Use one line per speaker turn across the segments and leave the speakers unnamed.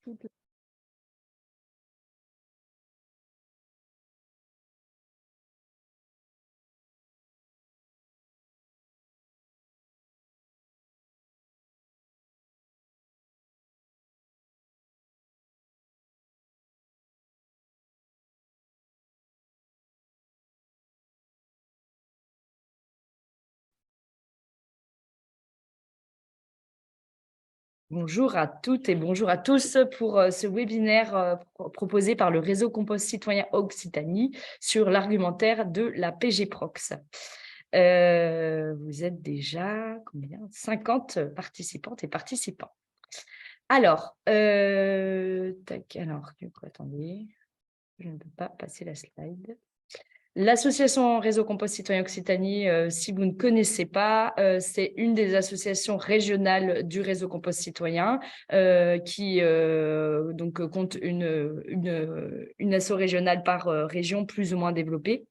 toute Bonjour à toutes et bonjour à tous pour ce webinaire proposé par le réseau Compost Citoyen Occitanie sur l'argumentaire de la PG Prox. Vous êtes déjà combien 50 participantes et participants. Alors, attendez, je ne peux pas passer la slide. L'association Réseau Compost Citoyen Occitanie, si vous ne connaissez pas, c'est une des associations régionales du Réseau Compost Citoyen qui compte une asso régionale par région plus ou moins développée,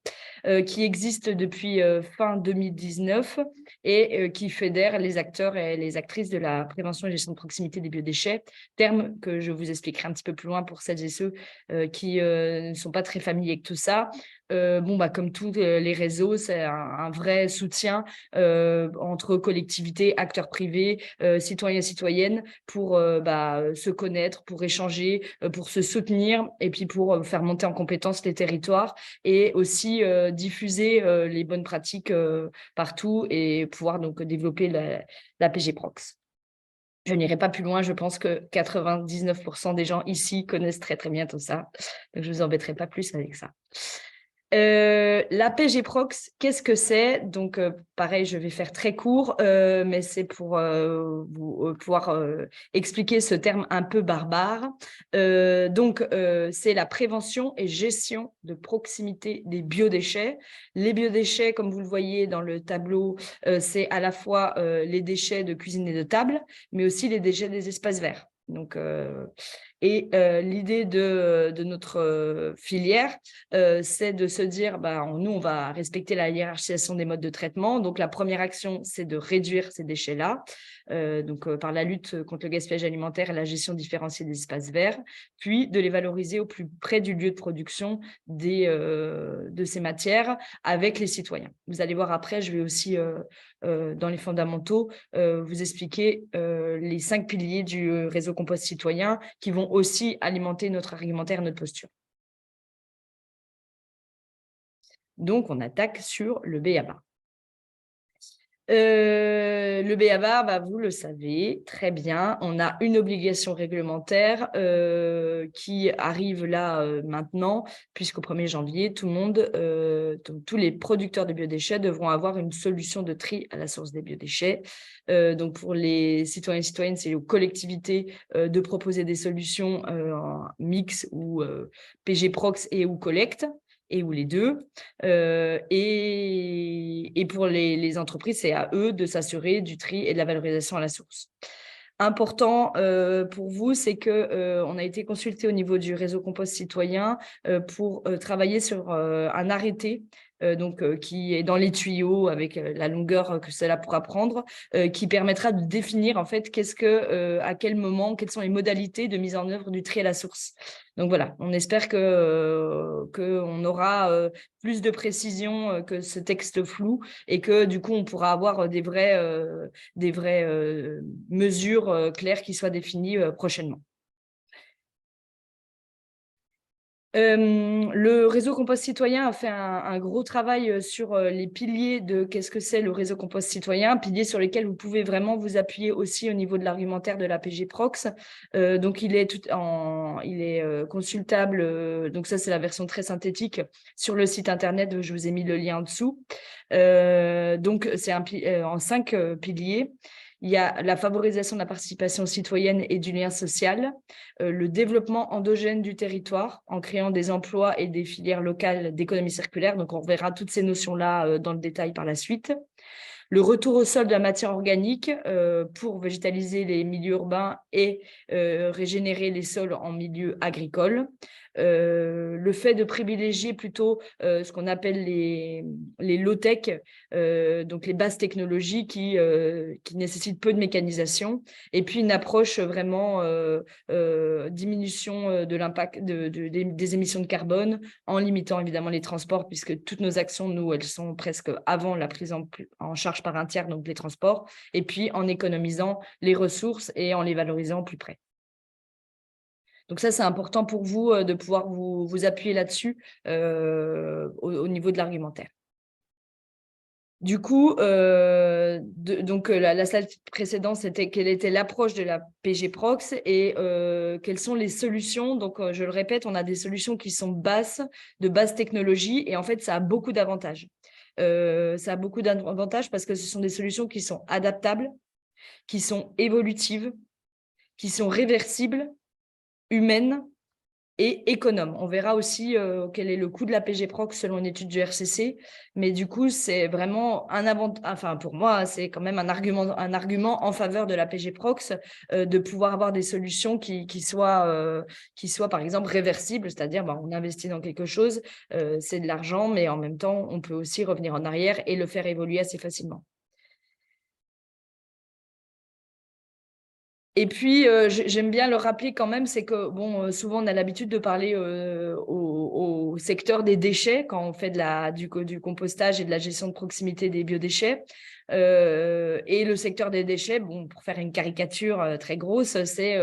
qui existe depuis fin 2019 et qui fédère les acteurs et les actrices de la prévention et gestion de proximité des biodéchets, terme que je vous expliquerai un petit peu plus loin pour celles et ceux qui ne sont pas très familiers avec tout ça. Comme tous les réseaux, c'est un vrai soutien entre collectivités, acteurs privés, citoyens et citoyennes pour se connaître, pour échanger, pour se soutenir et puis pour faire monter en compétence les territoires et aussi diffuser les bonnes pratiques partout et pouvoir donc développer la PG Prox. Je n'irai pas plus loin, je pense que 99% des gens ici connaissent très très bien tout ça, donc je ne vous embêterai pas plus avec ça. La PG Prox, qu'est-ce que c'est? Donc, pareil, je vais faire très court, mais c'est pour vous pouvoir expliquer ce terme un peu barbare. C'est la prévention et gestion de proximité des biodéchets. Les biodéchets, comme vous le voyez dans le tableau, c'est à la fois les déchets de cuisine et de table, mais aussi les déchets des espaces verts. Donc, l'idée de notre filière, c'est de se dire, nous, on va respecter la hiérarchisation des modes de traitement. Donc, la première action, c'est de réduire ces déchets-là, par la lutte contre le gaspillage alimentaire et la gestion différenciée des espaces verts, puis de les valoriser au plus près du lieu de production de ces matières avec les citoyens. Vous allez voir après, je vais aussi, dans les fondamentaux, vous expliquer les 5 piliers du réseau Compost Citoyen qui vont aussi alimenter notre argumentaire, notre posture. Donc, on attaque sur le b.a.-ba. Le b.a.-ba, vous le savez très bien, on a une obligation réglementaire qui arrive là maintenant, puisqu'au 1er janvier, tout le monde, tous les producteurs de biodéchets devront avoir une solution de tri à la source des biodéchets. Donc, pour les citoyens et citoyennes, c'est aux collectivités de proposer des solutions en mix ou PG Prox et ou collecte, et ou les deux. Et pour les entreprises, c'est à eux de s'assurer du tri et de la valorisation à la source. Important pour vous, c'est qu'on a été consulté au niveau du réseau Compost Citoyen pour travailler sur un arrêté qui est dans les tuyaux avec la longueur que cela pourra prendre, qui permettra de définir en fait à quel moment, quelles sont les modalités de mise en œuvre du tri à la source. Donc voilà, on espère qu'on aura plus de précision que ce texte flou et que du coup on pourra avoir des vraies mesures claires qui soient définies prochainement. Le réseau Compost Citoyen a fait un gros travail sur les piliers de qu'est-ce que c'est le réseau Compost Citoyen, piliers sur lesquels vous pouvez vraiment vous appuyer aussi au niveau de l'argumentaire de la PG Prox. Donc, il est consultable, donc ça c'est la version très synthétique sur le site internet, je vous ai mis le lien en dessous. Donc, c'est en 5 piliers. Il y a la favorisation de la participation citoyenne et du lien social, le développement endogène du territoire en créant des emplois et des filières locales d'économie circulaire. Donc, on verra toutes ces notions-là dans le détail par la suite. Le retour au sol de la matière organique pour végétaliser les milieux urbains et régénérer les sols en milieu agricole. le fait de privilégier plutôt ce qu'on appelle les low-tech, donc les bases technologies qui nécessitent peu de mécanisation, et puis une approche vraiment diminution de l'impact des émissions de carbone, en limitant évidemment les transports, puisque toutes nos actions, nous, elles sont presque avant la prise en charge par un tiers, donc les transports, et puis en économisant les ressources et en les valorisant au plus près. Donc ça, c'est important pour vous de pouvoir vous appuyer là-dessus au niveau de l'argumentaire. Du coup, la slide précédente, c'était quelle était l'approche de la PG Prox et quelles sont les solutions. Donc, je le répète, on a des solutions qui sont de basse technologie, et en fait, ça a beaucoup d'avantages. Ça a beaucoup d'avantages parce que ce sont des solutions qui sont adaptables, qui sont évolutives, qui sont réversibles, humaines et économe. On verra aussi quel est le coût de la PG Prox selon une étude du RCC, mais du coup, c'est vraiment un avantage, enfin pour moi, c'est quand même un argument en faveur de la PG Prox de pouvoir avoir des solutions qui soient par exemple réversibles, c'est-à-dire on investit dans quelque chose, c'est de l'argent, mais en même temps, on peut aussi revenir en arrière et le faire évoluer assez facilement. Et puis, j'aime bien le rappeler quand même, c'est que souvent on a l'habitude de parler au secteur des déchets quand on fait du compostage et de la gestion de proximité des biodéchets. Et le secteur des déchets, pour faire une caricature très grosse, c'est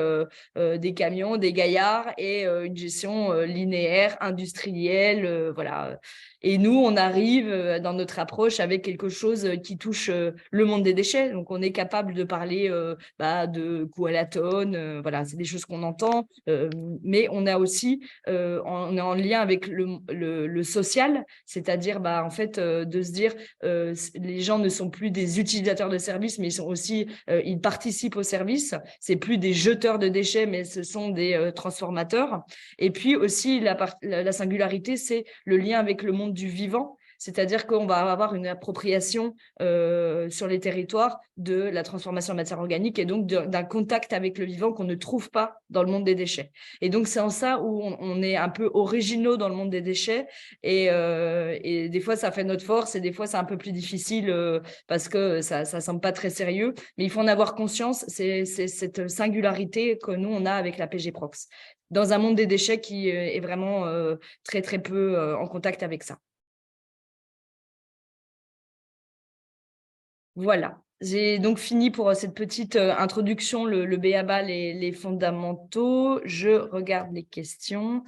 des camions, des gaillards et une gestion linéaire, industrielle, voilà. Et nous, on arrive dans notre approche avec quelque chose qui touche le monde des déchets. Donc, on est capable de parler de coût à la tonne, voilà, c'est des choses qu'on entend, mais on a aussi, on est en lien avec le social, c'est-à-dire en fait de se dire les gens ne sont plus des utilisateurs de services, mais ils sont aussi, ils participent au service. C'est plus des jeteurs de déchets, mais ce sont des transformateurs. Et puis aussi la singularité, c'est le lien avec le monde du vivant. C'est-à-dire qu'on va avoir une appropriation sur les territoires de la transformation en matière organique et donc d'un contact avec le vivant qu'on ne trouve pas dans le monde des déchets. Et donc, c'est en ça où on est un peu originaux dans le monde des déchets et des fois, ça fait notre force et des fois, c'est un peu plus difficile parce que ça ne semble pas très sérieux. Mais il faut en avoir conscience, c'est cette singularité que nous, on a avec la PG Prox dans un monde des déchets qui est vraiment très, très peu en contact avec ça. Voilà, j'ai donc fini pour cette petite introduction, le b.a.-ba, les fondamentaux. Je regarde les questions.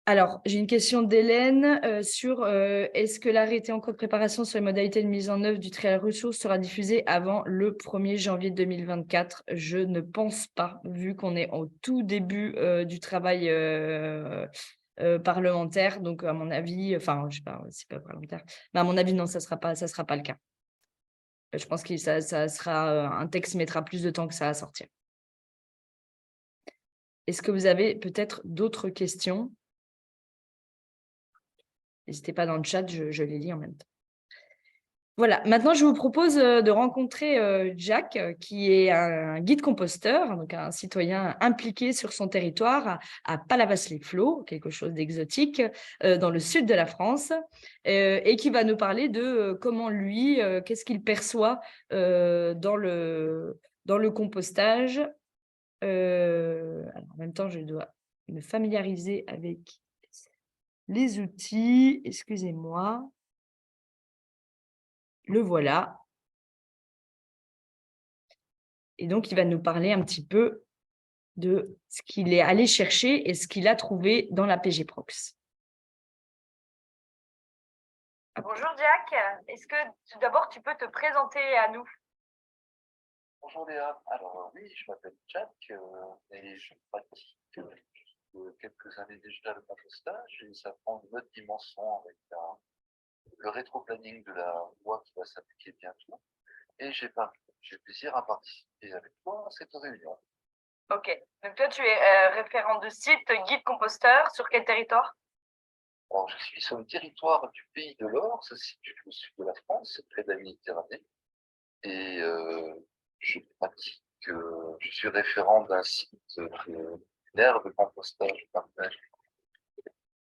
Alors, j'ai une question d'Hélène sur est-ce que l'arrêté en cours de préparation sur les modalités de mise en œuvre du trial ressources sera diffusé avant le 1er janvier 2024 ? Je ne pense pas, vu qu'on est au tout début du travail parlementaire. Donc, à mon avis, enfin, je ne sais pas, c'est pas parlementaire, mais à mon avis, non, ça sera pas le cas. Je pense que ça sera un texte mettra plus de temps que ça à sortir. Est-ce que vous avez peut-être d'autres questions ? N'hésitez pas dans le chat, je les lis en même temps. Voilà, maintenant je vous propose de rencontrer Jack, qui est un guide composteur, donc un citoyen impliqué sur son territoire à Palavas-les-Flots, quelque chose d'exotique, dans le sud de la France, et qui va nous parler de comment lui, qu'est-ce qu'il perçoit dans le compostage. Alors, en même temps, je dois me familiariser avec les outils, excusez-moi. Le voilà. Et donc, il va nous parler un petit peu de ce qu'il est allé chercher et ce qu'il a trouvé dans la PG Prox. Bonjour Jack, est-ce que tout d'abord tu peux te présenter à nous?
Bonjour Léa, alors oui, je m'appelle Jack et je pratique quelques années déjà le compostage et ça prend une autre dimension avec le rétro-planning de la loi qui va s'appliquer bientôt. Et j'ai plaisir à participer avec toi à cette réunion.
Ok, donc toi tu es référent de site, guide composteur, sur quel territoire?
Alors, je suis sur le territoire du Pays de l'Or, ça se situe au sud de la France, c'est près de la Méditerranée. Et je suis référent d'un site aire de compostage partagée.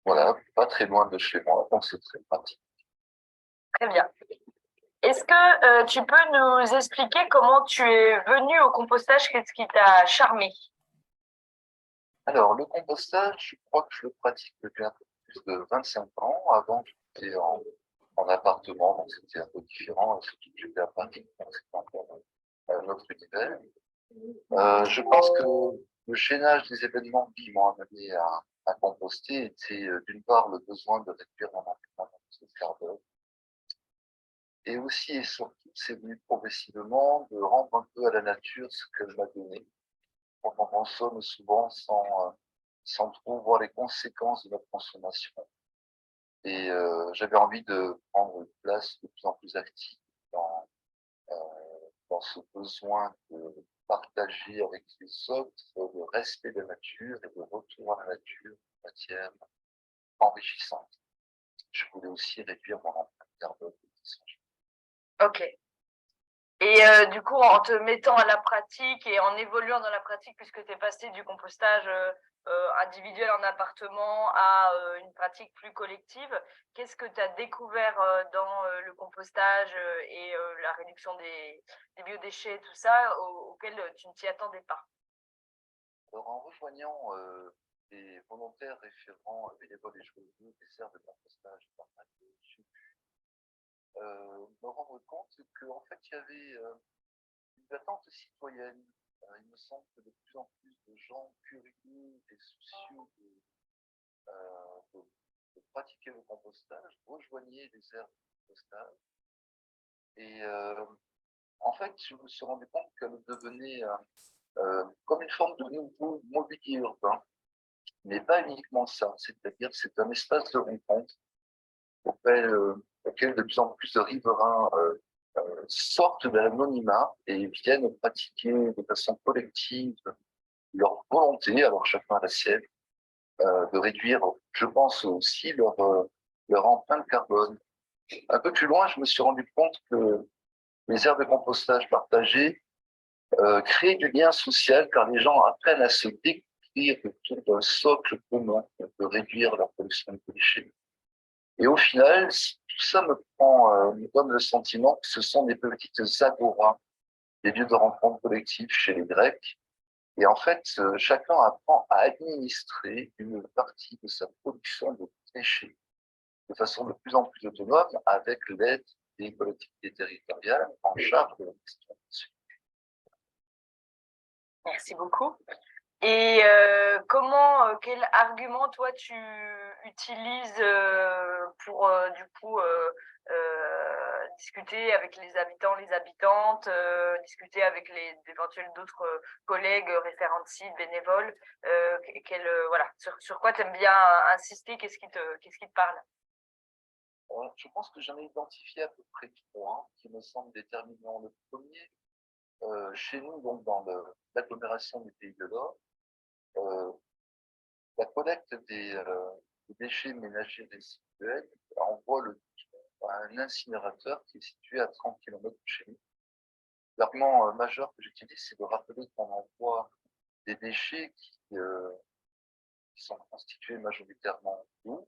Voilà, pas très loin de chez moi, donc c'est très pratique.
Très bien. Est-ce que tu peux nous expliquer comment tu es venu au compostage? Qu'est-ce qui t'a charmé?
Alors, le compostage, je crois que je le pratique depuis un peu plus de 25 ans. Avant, j'étais en appartement, donc c'était un peu différent, surtout que j'étais à Paris, donc c'était encore un autre univers. Je pense que le chaînage des événements qui m'ont amené à composter était d'une part le besoin de réduire mon empreinte de carbone, et aussi et surtout, c'est venu progressivement de rendre un peu à la nature ce qu'elle m'a donné. On en consomme souvent sans trop voir les conséquences de notre consommation. Et j'avais envie de prendre une place de plus en plus active dans, euh, dans ce besoin de partager avec les autres le respect de la nature et le retour à la nature de matière enrichissante. Je voulais aussi réduire mon empreinte carbone.
Ok. Et du coup, en te mettant à la pratique et en évoluant dans la pratique, puisque tu es passé du compostage individuel en appartement à une pratique plus collective, qu'est-ce que tu as découvert dans le compostage et la réduction des biodéchets, tout ça, auquel tu ne t'y attendais pas?
Alors, en rejoignant des volontaires référents bénévoles et joyeux des aires de compostage partagées, j'ai pu me rendre compte qu'en fait, il y avait une attente citoyenne. Il me semble que de plus en plus de gens curieux et soucieux de pratiquer le compostage rejoignaient les aires de compostage. Et en fait, je me suis rendu compte qu'elle devenait comme une forme de nouveau mobilier urbain, mais pas uniquement ça. C'est-à-dire que c'est un espace de rencontre auquel de plus en plus de riverains sortent de l'anonymat et viennent pratiquer de façon collective leur volonté, alors chacun a la sienne, de réduire, je pense aussi, leur empreinte carbone. Un peu plus loin, je me suis rendu compte que les aires de compostage partagées créent du lien social car les gens apprennent à se découvrir autour d'un socle commun de réduire leur production de déchets. Et au final, tout ça me donne le sentiment que ce sont des petites agoras, des lieux de rencontre collective chez les Grecs. Et en fait, chacun apprend à administrer une partie de sa production de déchets de façon de plus en plus autonome avec l'aide des collectivités territoriales en charge de la question.
Merci beaucoup. Et quel argument, toi, tu utilises pour, du coup, discuter avec les habitants, les habitantes, discuter avec les éventuels d'autres collègues, référents de site, bénévoles, voilà, sur quoi tu aimes bien insister, qu'est-ce qui te parle?
Alors, je pense que j'en ai identifié à peu près trois qui me semblent déterminants. Le premier, chez nous, donc dans l'agglomération du Pays de l'Or, la collecte des déchets ménagers résiduels envoie le tout à un incinérateur qui est situé à 30 km de chez nous. L'argument majeur que j'utilise, c'est de rappeler qu'on envoie des déchets qui sont constitués majoritairement d'eau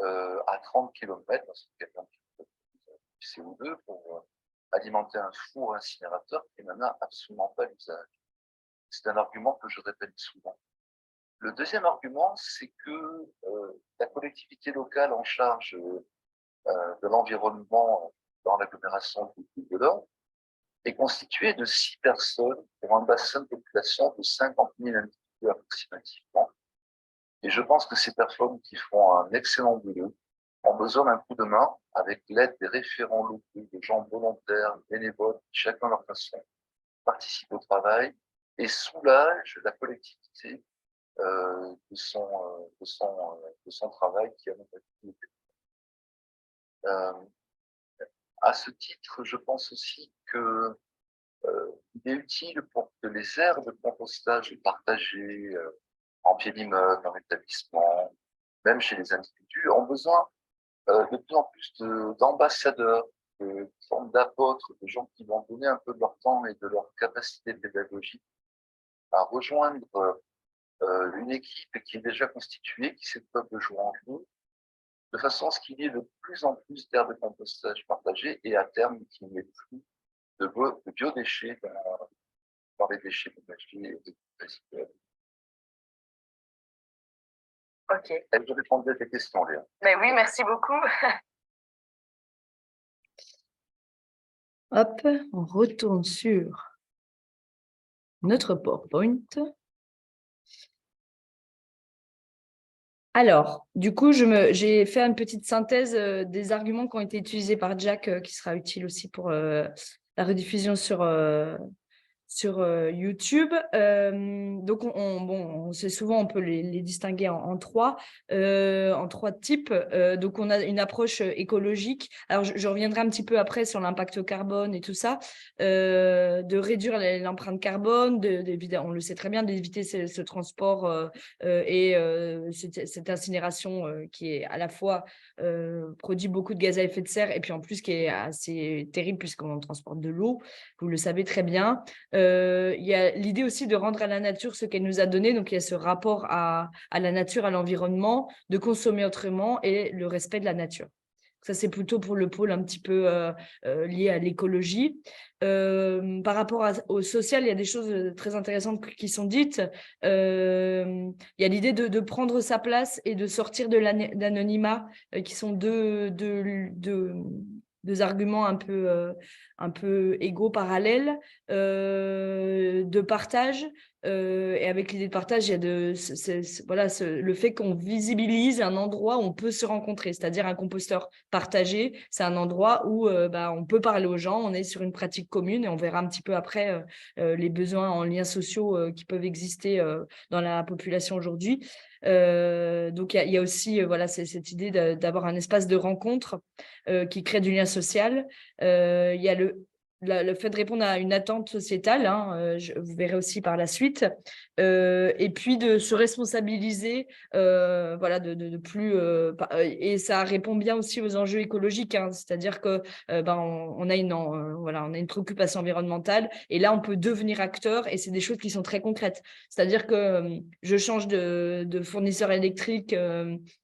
à 30 km, parce qu'il y a du CO2 pour alimenter un four incinérateur qui n'en a absolument pas l'usage. C'est un argument que je répète souvent. Le deuxième argument, c'est que la collectivité locale en charge de l'environnement dans l'agglomération de l'Or est constituée de 6 personnes pour un bassin de population de 50 000 individus approximativement. Et je pense que ces personnes qui font un excellent boulot ont besoin d'un coup de main avec l'aide des référents locaux, de gens volontaires, bénévoles, qui chacun leur façon participent au travail et soulagent la collectivité de son travail qui a été. À ce titre, je pense aussi que il est utile pour que les aires de compostage partagées en pied d'immeuble, en établissement, même chez les individus, ont besoin de plus en plus d'ambassadeurs, de formes d'apôtres, de gens qui vont donner un peu de leur temps et de leur capacité pédagogique à rejoindre une équipe qui est déjà constituée, qui sait quoi peut jouer en jeu, de façon à ce qu'il y ait de plus en plus d'aires de compostage partagées et à terme qu'il n'y ait plus de biodéchets dans les déchets ménagers et des recyclables.
Ok.
Elle je répondrai à tes questions, Léa.
Mais oui, merci beaucoup.
Hop, on retourne sur notre PowerPoint. Alors, du coup, j'ai fait une petite synthèse des arguments qui ont été utilisés par Jack, qui sera utile aussi pour la rediffusion sur YouTube. Donc, on sait souvent, on peut les distinguer en trois types. Donc, on a une approche écologique. Alors, je reviendrai un petit peu après sur l'impact carbone et tout ça, de réduire l'empreinte carbone, on le sait très bien, d'éviter ce transport et cette incinération qui est à la fois produit beaucoup de gaz à effet de serre et puis en plus qui est assez terrible puisqu'on transporte de l'eau, vous le savez très bien. Il y a l'idée aussi de rendre à la nature ce qu'elle nous a donné. Donc, il y a ce rapport à la nature, à l'environnement, de consommer autrement et le respect de la nature. Ça, c'est plutôt pour le pôle un petit peu lié à l'écologie. Par rapport au social, il y a des choses très intéressantes qui sont dites. Il y a l'idée de prendre sa place et de sortir de l'anonymat, qui sont deux arguments un peu égaux, parallèles, de partage. Et avec l'idée de partage, il y a le fait qu'on visibilise un endroit où on peut se rencontrer, c'est-à-dire un composteur partagé, c'est un endroit où on peut parler aux gens, on est sur une pratique commune et on verra un petit peu après les besoins en liens sociaux qui peuvent exister dans la population aujourd'hui. Donc, il y a aussi cette idée d'avoir un espace de rencontre qui crée du lien social. Il y a le fait de répondre à une attente sociétale, vous verrez aussi par la suite, et puis de se responsabiliser, de plus, et ça répond bien aussi aux enjeux écologiques, c'est-à-dire que on a une préoccupation environnementale, et là on peut devenir acteur, et c'est des choses qui sont très concrètes, c'est-à-dire que je change de fournisseur électrique,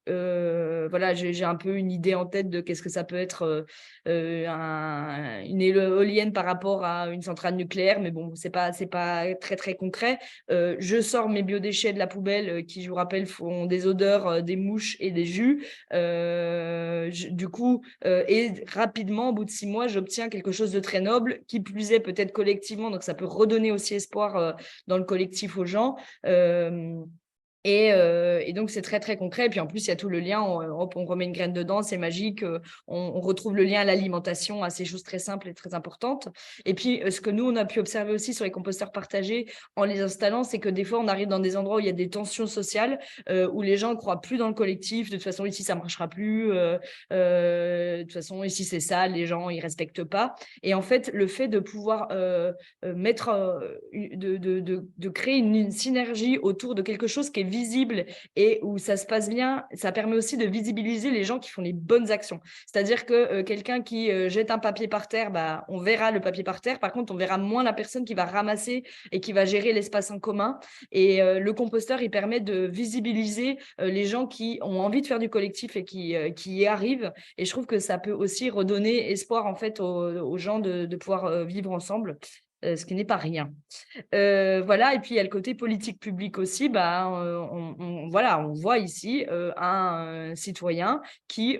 j'ai un peu une idée en tête de qu'est-ce que ça peut être une éolienne par rapport à une centrale nucléaire, mais bon, c'est pas très très concret. Je sors mes biodéchets de la poubelle qui, je vous rappelle, font des odeurs, des mouches et des jus. Du coup, et rapidement, au bout de 6 mois, j'obtiens quelque chose de très noble, qui plus est peut-être collectivement, donc ça peut redonner aussi espoir dans le collectif aux gens. Et donc, c'est très, très concret. Et puis, en plus, il y a tout le lien. On remet une graine dedans, c'est magique. On retrouve le lien à l'alimentation, à ces choses très simples et très importantes. Et puis, ce que nous, on a pu observer aussi sur les composteurs partagés en les installant, c'est que des fois, on arrive dans des endroits où il y a des tensions sociales, où les gens ne croient plus dans le collectif. De toute façon, ici, ça ne marchera plus. De toute façon, ici, c'est ça. Les gens, ils ne respectent pas. Et en fait, le fait de pouvoir de créer une synergie autour de quelque chose qui est visible et où ça se passe bien, ça permet aussi de visibiliser les gens qui font les bonnes actions. C'est-à-dire que quelqu'un qui jette un papier par terre, on verra le papier par terre. Par contre, on verra moins la personne qui va ramasser et qui va gérer l'espace en commun. Et le composteur, il permet de visibiliser les gens qui ont envie de faire du collectif et qui y arrivent. Et je trouve que ça peut aussi redonner espoir en fait aux gens de pouvoir vivre ensemble. Ce qui n'est pas rien. Et puis il y a le côté politique publique aussi. On voit ici un citoyen qui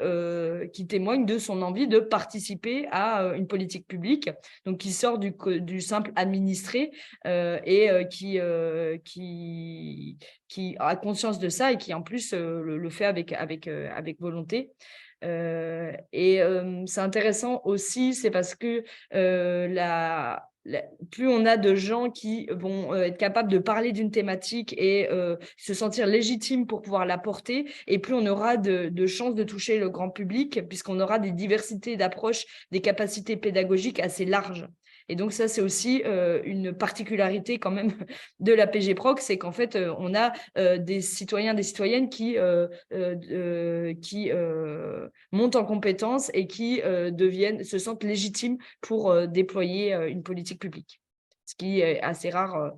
témoigne de son envie de participer à une politique publique, donc qui sort du simple administré et qui a conscience de ça et qui en plus le fait avec volonté. C'est intéressant aussi, c'est parce que plus on a de gens qui vont être capables de parler d'une thématique et se sentir légitimes pour pouvoir la porter, et plus on aura de chances de toucher le grand public, puisqu'on aura des diversités d'approches, des capacités pédagogiques assez larges. Et donc ça, c'est aussi une particularité quand même de la PG Proc, c'est qu'en fait, on a des citoyens, des citoyennes qui montent en compétences et qui se sentent légitimes pour déployer une politique publique, ce qui est assez rare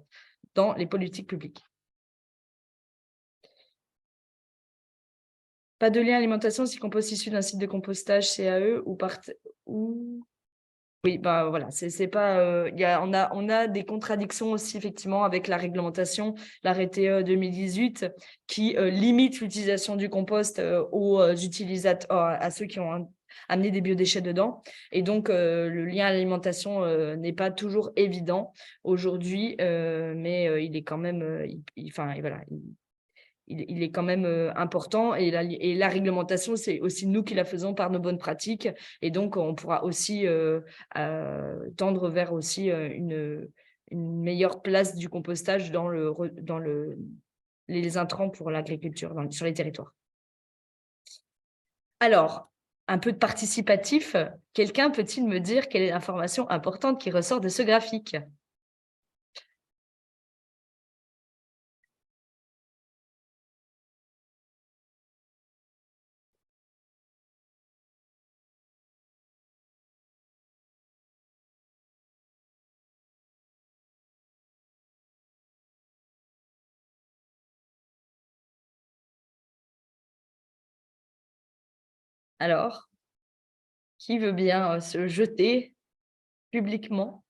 dans les politiques publiques. Pas de lien alimentation si compost issu d'un site de compostage CAE ou... Oui, bah voilà, c'est pas. On a des contradictions aussi effectivement avec la réglementation, l'arrêté 2018 qui limite l'utilisation du compost aux utilisateurs, à ceux qui ont amené des biodéchets dedans. Et donc le lien à l'alimentation n'est pas toujours évident aujourd'hui, mais il est quand même, voilà. Il est quand même important et la réglementation, c'est aussi nous qui la faisons par nos bonnes pratiques et donc on pourra aussi tendre vers aussi une meilleure place du compostage dans les intrants pour l'agriculture sur les territoires. Alors, un peu de participatif, quelqu'un peut-il me dire quelle est l'information importante qui ressort de ce graphique ? Alors, qui veut bien se jeter publiquement ?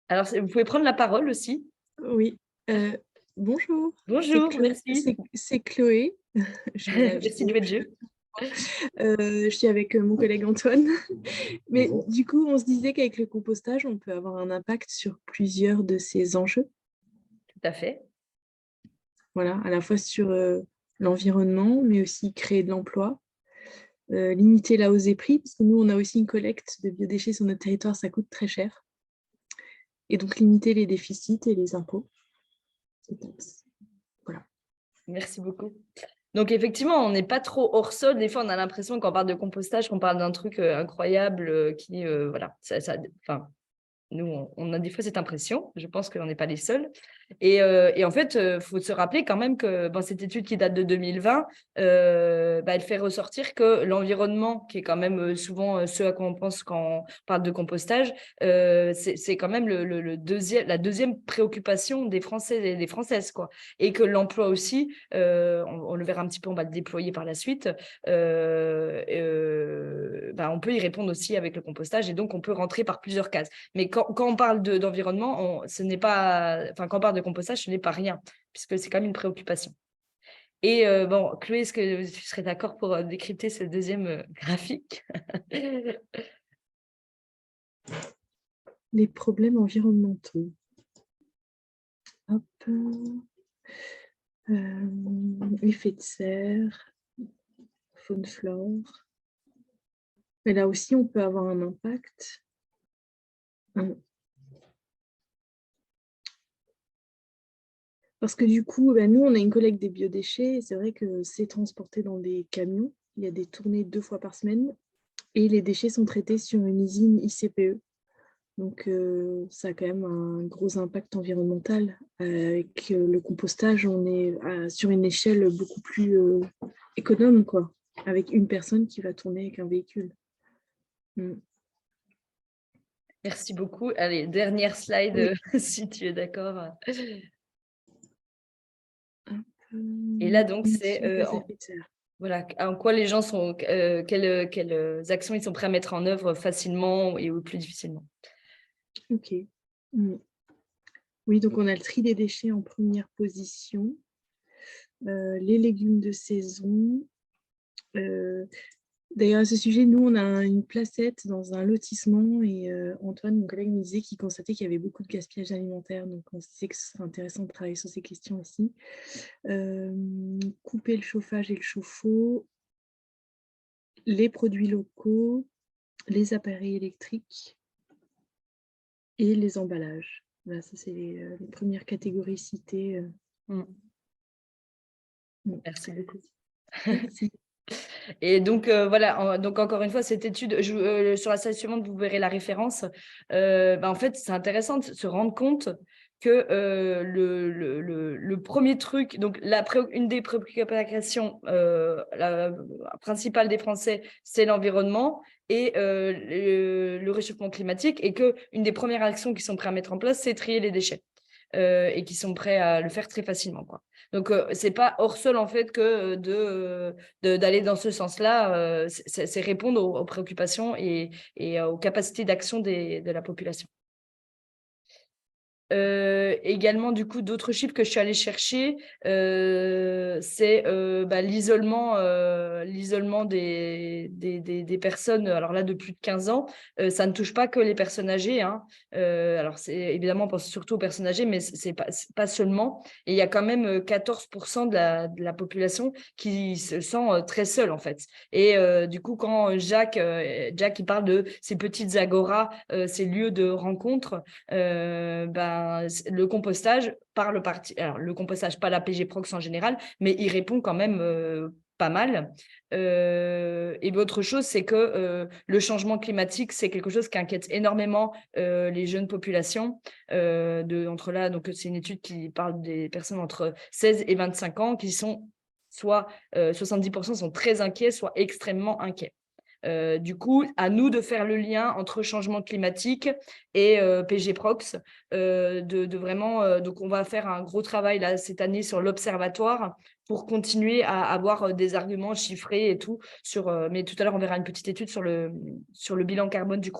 Alors, vous pouvez prendre la parole aussi.
Oui, bonjour.
Bonjour, merci.
C'est Chloé.
Merci de jouer le jeu.
Je suis avec mon collègue Antoine. Mais du coup, on se disait qu'avec le compostage, on peut avoir un impact sur plusieurs de ces enjeux.
Tout à fait.
Voilà, à la fois sur l'environnement, mais aussi créer de l'emploi, limiter la hausse des prix, parce que nous, on a aussi une collecte de biodéchets sur notre territoire, ça coûte très cher. Et donc, limiter les déficits et les impôts. Voilà.
Merci beaucoup. Donc, effectivement, on n'est pas trop hors sol. Des fois, on a l'impression quand on parle de compostage, qu'on parle d'un truc incroyable qui, voilà, nous, on a des fois cette impression. Je pense qu'on n'est pas les seuls. Et en fait, il faut se rappeler quand même que cette étude qui date de 2020, elle fait ressortir que l'environnement, qui est quand même souvent ce à quoi on pense quand on parle de compostage, c'est quand même la deuxième préoccupation des Français et des Françaises, quoi. Et que l'emploi aussi, on le verra un petit peu, on va le déployer par la suite, on peut y répondre aussi avec le compostage et donc on peut rentrer par plusieurs cases. Mais quand on parle d'environnement, ce n'est pas, quand on parle de compostage, ce n'est pas rien, puisque c'est quand même une préoccupation. Et Chloé, est-ce que tu serais d'accord pour décrypter ce deuxième graphique?
Les problèmes environnementaux. Hop. Effet de serre, faune, flore. Mais là aussi, on peut avoir un impact. Parce que du coup, nous, on a une collecte des biodéchets. C'est vrai que c'est transporté dans des camions. Il y a des tournées 2 fois par semaine. Et les déchets sont traités sur une usine ICPE. Donc, ça a quand même un gros impact environnemental. Avec le compostage, on est sur une échelle beaucoup plus économe, quoi, avec une personne qui va tourner avec un véhicule.
Merci beaucoup. Allez, dernière slide, si tu es d'accord. Et là, donc, c'est voilà, en quoi les gens sont, quelles actions ils sont prêts à mettre en œuvre facilement et ou plus difficilement.
Ok. Oui, donc on a le tri des déchets en première position. Les légumes de saison. D'ailleurs, à ce sujet, nous, on a une placette dans un lotissement et Antoine, mon collègue, nous disait qu'il constatait qu'il y avait beaucoup de gaspillage alimentaire. Donc, on se disait que ce serait intéressant de travailler sur ces questions aussi. Couper le chauffage et le chauffe-eau, les produits locaux, les appareils électriques et les emballages. Voilà, ça, c'est les premières catégories citées.
Merci beaucoup.
Merci.
Et donc, voilà, donc encore une fois, cette étude, sur la slide suivante, vous verrez la référence. En fait, c'est intéressant de se rendre compte que le premier truc, donc une des préoccupations principales des Français, c'est l'environnement et le réchauffement climatique, et qu'une des premières actions qu'ils sont prêts à mettre en place, c'est trier les déchets. Et qui sont prêts à le faire très facilement, quoi. Donc, c'est pas hors sol, en fait, que d'aller dans ce sens-là. C'est répondre aux préoccupations et aux capacités d'action de la population. Également, du coup, d'autres chiffres que je suis allée chercher, c'est l'isolement des personnes, alors là, de plus de 15 ans. Ça ne touche pas que les personnes âgées, hein. Alors, évidemment, on pense surtout aux personnes âgées, mais c'est pas seulement. Et il y a quand même 14% de la population qui se sent très seule, en fait. Et du coup, quand Jacques il parle de ces petites agoras, ces lieux de rencontre, le compostage alors le compostage, pas la PG Prox en général, mais il répond quand même pas mal. Et l'autre chose, c'est que le changement climatique, c'est quelque chose qui inquiète énormément les jeunes populations. Donc c'est une étude qui parle des personnes entre 16 et 25 ans qui sont soit 70% sont très inquiets, soit extrêmement inquiets. Du coup, à nous de faire le lien entre changement climatique et PG Prox, de vraiment. Donc, on va faire un gros travail là cette année sur l'observatoire pour continuer à avoir des arguments chiffrés et tout mais tout à l'heure, on verra une petite étude sur le bilan carbone du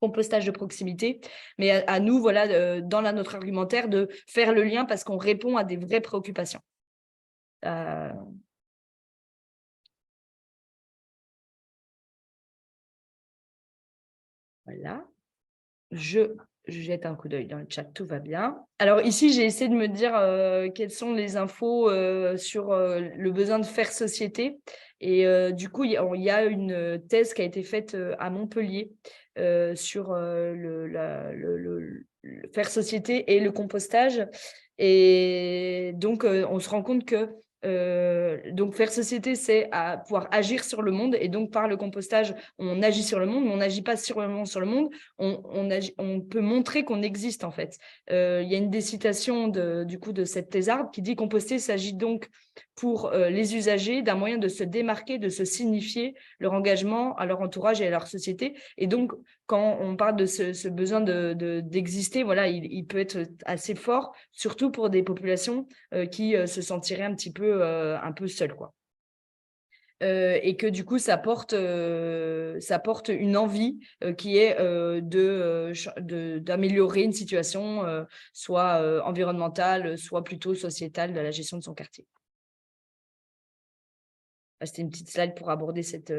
compostage de proximité. Mais à nous, voilà, dans notre argumentaire, de faire le lien parce qu'on répond à des vraies préoccupations. Voilà. Je jette un coup d'œil dans le chat, tout va bien. Alors ici, j'ai essayé de me dire quelles sont les infos sur le besoin de faire société. Et du coup, il y a une thèse qui a été faite à Montpellier sur le faire société et le compostage. Et donc, on se rend compte que donc faire société, c'est à pouvoir agir sur le monde. Et donc, par le compostage, on agit sur le monde, mais on n'agit pas sur le monde. On peut montrer qu'on existe, en fait. Il y a une des citations du coup de cette thésarde qui dit: composter s'agit donc pour les usagers d'un moyen de se démarquer, de se signifier leur engagement à leur entourage et à leur société. Et donc, quand on parle de ce besoin d'exister, voilà, il peut être assez fort, surtout pour des populations qui se sentiraient un peu seules, quoi. Et que du coup, ça porte une envie qui est d'améliorer une situation, soit environnementale, soit plutôt sociétale, de la gestion de son quartier. C'était une petite slide pour aborder cette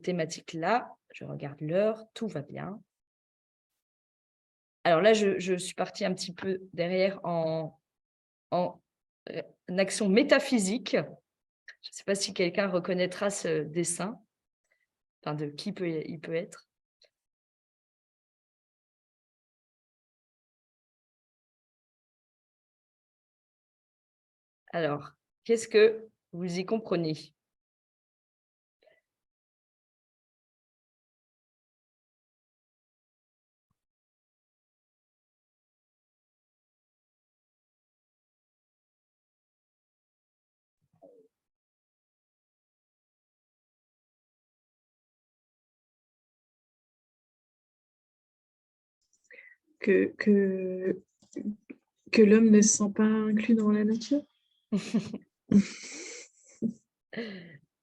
thématique-là. Je regarde l'heure, tout va bien. Alors là, je suis partie un petit peu derrière en action métaphysique. Je ne sais pas si quelqu'un reconnaîtra ce dessin, enfin de qui il peut être. Alors, qu'est-ce que vous y comprenez?
Que l'homme ne se sent pas inclus dans la nature.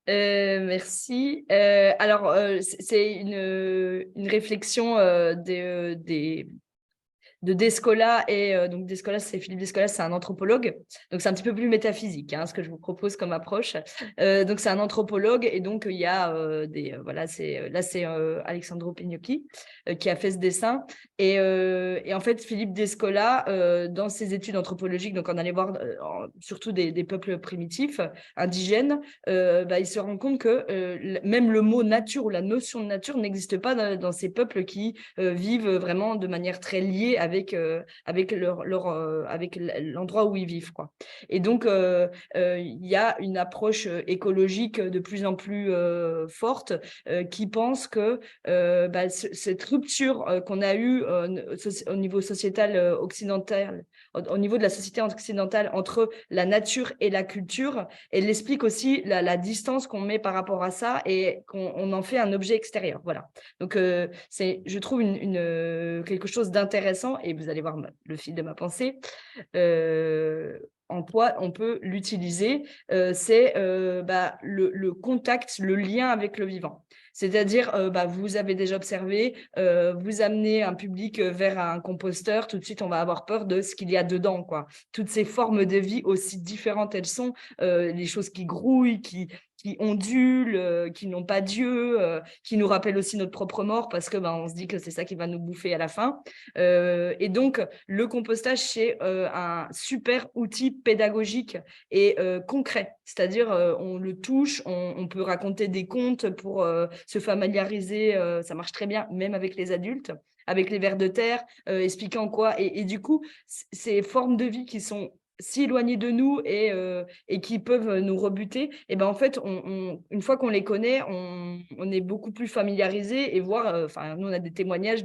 Merci. Alors, c'est une réflexion de Descola, et donc Descola, c'est Philippe Descola, c'est un anthropologue, donc c'est un petit peu plus métaphysique, hein, ce que je vous propose comme approche. Donc c'est un anthropologue, et donc il y a voilà, c'est Alessandro Pignocchi qui a fait ce dessin, et en fait Philippe Descola, dans ses études anthropologiques, donc on allait voir surtout des peuples primitifs indigènes, il se rend compte que même le mot nature ou la notion de nature n'existe pas dans ces peuples qui vivent vraiment de manière très liée avec l'endroit où ils vivent, quoi. Et donc, il y a une approche écologique de plus en plus forte qui pense que cette rupture qu'on a eue au niveau sociétal occidental, au niveau de la société occidentale entre la nature et la culture, elle explique aussi la distance qu'on met par rapport à ça et qu'on en fait un objet extérieur. Voilà. Donc, c'est, je trouve, quelque chose d'intéressant, et vous allez voir le fil de ma pensée, en quoi on peut l'utiliser, c'est le contact, le lien avec le vivant. C'est-à-dire, vous avez déjà observé, vous amenez un public vers un composteur, tout de suite, on va avoir peur de ce qu'il y a dedans, quoi. Toutes ces formes de vie, aussi différentes elles sont, les choses qui grouillent, qui ondulent, qui n'ont pas d'yeux, qui nous rappellent aussi notre propre mort, parce que on se dit que c'est ça qui va nous bouffer à la fin. Et donc, le compostage, c'est un super outil pédagogique et concret. C'est-à-dire, on le touche, on peut raconter des contes pour se familiariser. Ça marche très bien, même avec les adultes, avec les vers de terre, expliquant quoi. Et du coup, ces formes de vie qui sont si éloignées de nous et qui peuvent nous rebuter, et ben en fait, une fois qu'on les connaît, on est beaucoup plus familiarisé et voir, nous on a des témoignages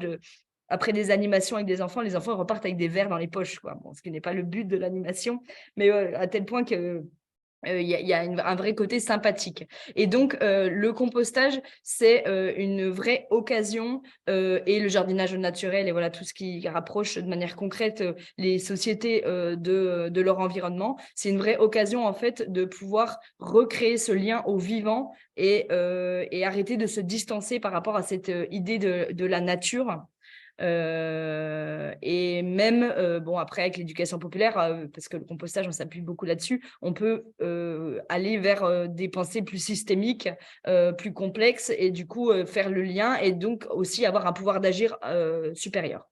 après des animations avec des enfants, les enfants repartent avec des verres dans les poches, quoi. Bon, ce qui n'est pas le but de l'animation, mais à tel point que il y a un vrai côté sympathique. Et donc, le compostage, c'est une vraie occasion, et le jardinage naturel, et voilà, tout ce qui rapproche de manière concrète les sociétés de leur environnement. C'est une vraie occasion, en fait, de pouvoir recréer ce lien au vivant et arrêter de se distancer par rapport à cette idée de la nature. Et même, après, avec l'éducation populaire, parce que le compostage, on s'appuie beaucoup là-dessus, on peut aller vers des pensées plus systémiques, plus complexes, et du coup, faire le lien et donc aussi avoir un pouvoir d'agir supérieur.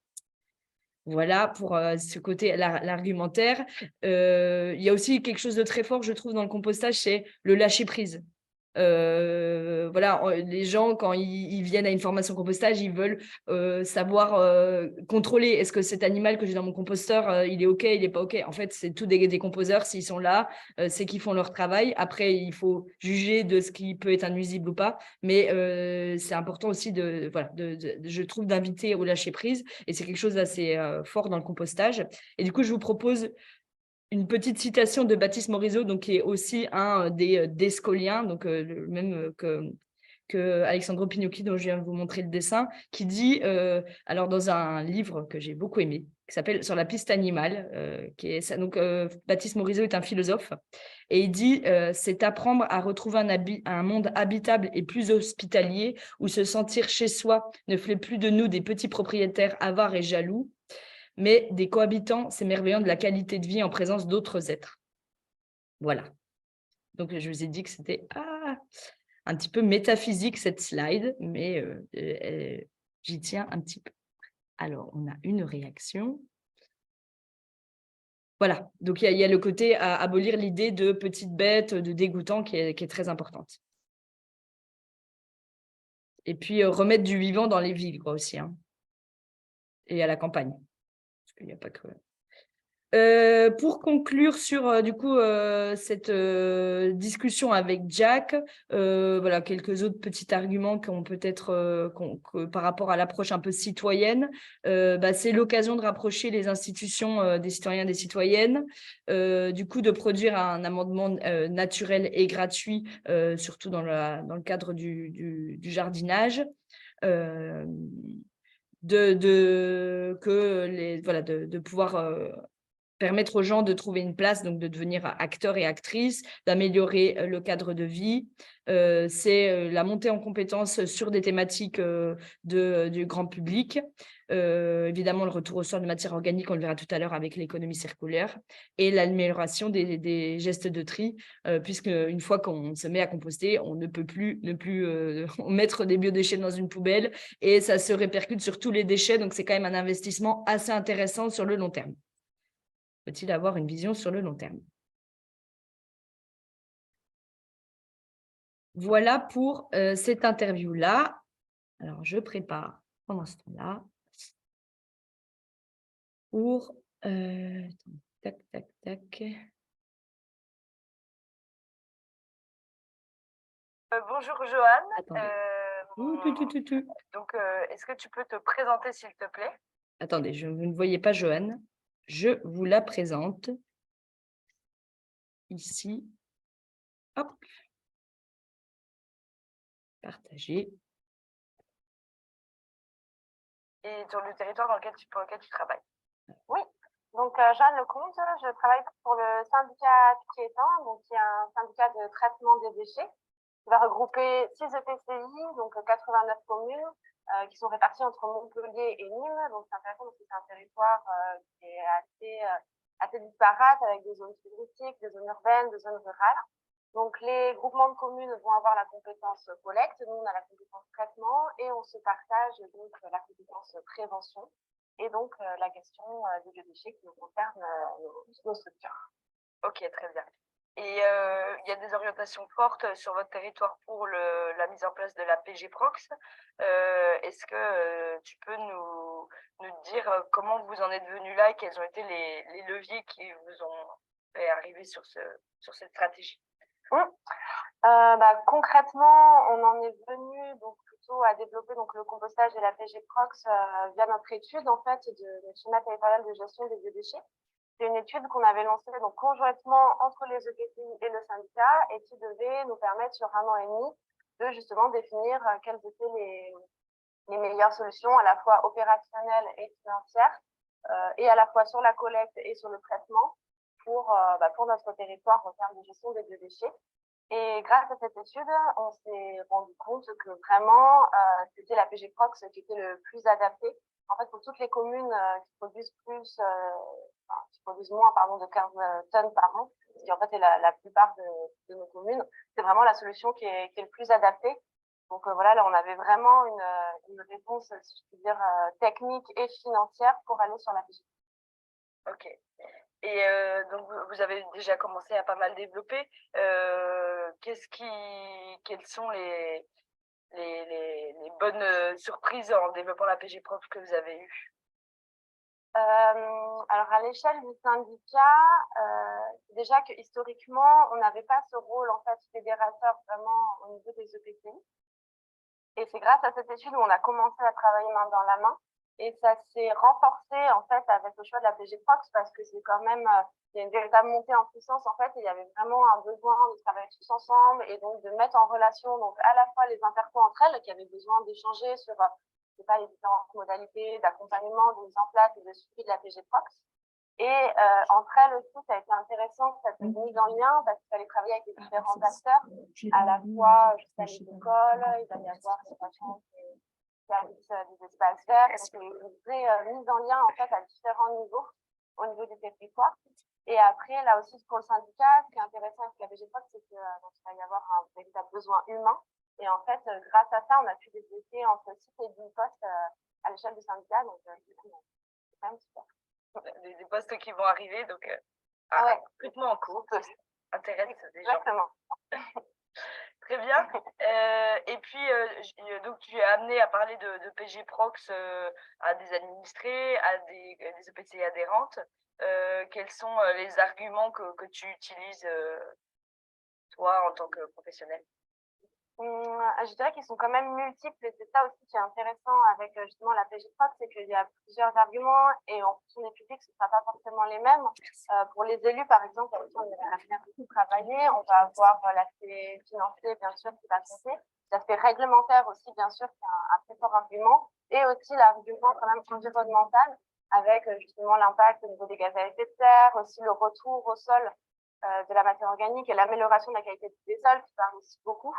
Voilà pour ce côté, l'argumentaire. Il y a aussi quelque chose de très fort, je trouve, dans le compostage, c'est le lâcher-prise. Les gens, quand ils viennent à une formation compostage, ils veulent savoir contrôler, est-ce que cet animal que j'ai dans mon composteur, il est OK, il n'est pas OK. En fait, c'est tout des composeurs. S'ils sont là, c'est qu'ils font leur travail. Après, il faut juger de ce qui peut être nuisible ou pas. Mais c'est important aussi je trouve, d'inviter au lâcher-prise. Et c'est quelque chose d'assez fort dans le compostage. Et du coup, je vous propose une petite citation de Baptiste Morisot, donc, qui est aussi un des descoliens, donc le même que Alessandro Pignocchi, dont je viens de vous montrer le dessin, qui dit, alors dans un livre que j'ai beaucoup aimé, qui s'appelle « Sur la piste animale », Baptiste Morisot est un philosophe, et il dit c'est apprendre à retrouver un monde habitable et plus hospitalier, où se sentir chez soi ne fait plus de nous des petits propriétaires avares et jaloux, mais des cohabitants s'émerveillant de la qualité de vie en présence d'autres êtres. » Voilà. Donc, je vous ai dit que c'était un petit peu métaphysique, cette slide, mais j'y tiens un petit peu. Alors, on a une réaction. Voilà. Donc, il y a le côté à abolir l'idée de petite bête, de dégoûtant, qui est très importante. Et puis, remettre du vivant dans les villes, quoi, aussi, hein. Et à la campagne. Parce qu'il n'y a pas que... Pour conclure sur cette discussion avec Jack, quelques autres petits arguments qu'on peut-être par rapport à l'approche un peu citoyenne. C'est l'occasion de rapprocher les institutions des citoyens et des citoyennes, de produire un amendement naturel et gratuit, surtout dans le cadre du jardinage. De pouvoir permettre aux gens de trouver une place, donc de devenir acteurs et actrices, d'améliorer le cadre de vie. C'est la montée en compétences sur des thématiques du grand public. Évidemment, le retour au sol de matière organique, on le verra tout à l'heure avec l'économie circulaire, et l'amélioration des gestes de tri, puisque une fois qu'on se met à composter, on ne peut plus mettre des biodéchets dans une poubelle, et ça se répercute sur tous les déchets, donc c'est quand même un investissement assez intéressant sur le long terme. Peut-il avoir une vision sur le long terme? Voilà pour cette interview-là. Alors, je prépare pendant ce temps-là pour... tac, tac, tac.
Bonjour Johan.
Attendez. Tout.
Donc, est-ce que tu peux te présenter s'il te plaît?
Attendez, vous ne voyez pas Joanne. Je vous la présente. Ici. Hop. Partager.
Et sur le territoire pour lequel tu travailles?
Oui, donc Jeanne Lecomte, je travaille pour le syndicat Piétan, donc qui est un syndicat de traitement des déchets, qui va regrouper 6 EPCI, donc 89 communes, qui sont réparties entre Montpellier et Nîmes. Donc c'est intéressant parce que c'est un territoire qui est assez disparate, avec des zones touristiques, des zones urbaines, des zones rurales. Donc les groupements de communes vont avoir la compétence collecte, nous on a la compétence traitement et on se partage donc la compétence prévention et donc la gestion des biodéchets qui nous concerne nos structures.
Ok, très bien. Et il y a des orientations fortes sur votre territoire pour la mise en place de la PG-Prox. Est-ce que tu peux nous dire comment vous en êtes venu là et quels ont été les leviers qui vous ont fait arriver sur cette stratégie?
Concrètement, on en est venu donc plutôt à développer donc le compostage et la PG-Prox via notre étude en fait de schéma territorial de gestion des biodéchets. C'est une étude qu'on avait lancée donc conjointement entre les EPCI et le syndicat et qui devait nous permettre sur 1 an et demi de justement définir quelles étaient les meilleures solutions à la fois opérationnelles et financières et à la fois sur la collecte et sur le traitement pour notre territoire en termes de gestion des biodéchets. Et grâce à cette étude, on s'est rendu compte que vraiment, c'était la PG-Prox qui était le plus adapté. En fait, pour toutes les communes qui produisent moins de 15 tonnes par an, ce qui en fait est la plupart de nos communes, c'est vraiment la solution qui est le plus adaptée. Donc voilà, là, on avait vraiment une réponse, si je puis dire, technique et financière pour aller sur la PG.
Ok. Et donc, vous avez déjà commencé à pas mal développer. Quelles sont les bonnes surprises en développant la PG-Prox que vous avez eues?
Alors, à l'échelle du syndicat, déjà que historiquement, on n'avait pas ce rôle en fait fédérateur vraiment au niveau des EPCI. Et c'est grâce à cette étude où on a commencé à travailler main dans la main. Et ça s'est renforcé en fait avec le choix de la PG-Prox parce que c'est quand même il y a une véritable montée en puissance en fait et il y avait vraiment un besoin de travailler tous ensemble et donc de mettre en relation donc à la fois les interco entre elles qui avaient besoin d'échanger sur les différentes modalités d'accompagnement, de mise en place et de suivi de la PG-Prox. Et entre elles aussi, ça a été intéressant cette mise en lien parce qu'il fallait travailler avec les différents acteurs, à la fois jusqu'à les écoles, il va y avoir les patients services des espaces verts, donc c'est une vraie mise en lien en fait à différents niveaux au niveau du territoire. Et après, là aussi pour le syndicat, ce qui est intéressant avec la PG-Prox, c'est qu'il va y avoir un véritable besoin humain. Et en fait, grâce à ça, on a pu développer entre 6 et 10 postes à l'échelle du syndicat, donc c'est quand même super.
Des postes qui vont arriver, donc recrutement en cours, ça intéresse des gens.
Exactement.
Très bien. Et puis, donc, tu es amené à parler de PG-Prox à des administrés, à des EPCI adhérentes. Quels sont les arguments que tu utilises, toi, en tant que professionnel?
Je dirais qu'ils sont quand même multiples et c'est ça aussi qui est intéressant avec justement la PG-Prox, c'est qu'il y a plusieurs arguments et en fonction des publics, ce ne sera pas forcément les mêmes. Pour les élus, par exemple, on a beaucoup travaillé, on va avoir l'aspect financier, bien sûr, qui va compter, l'aspect réglementaire aussi, bien sûr, qui est un très fort argument, et aussi l'argument quand même environnemental, avec justement l'impact au niveau des gaz à effet de serre, aussi le retour au sol de la matière organique et l'amélioration de la qualité des sols, qui parle aussi beaucoup.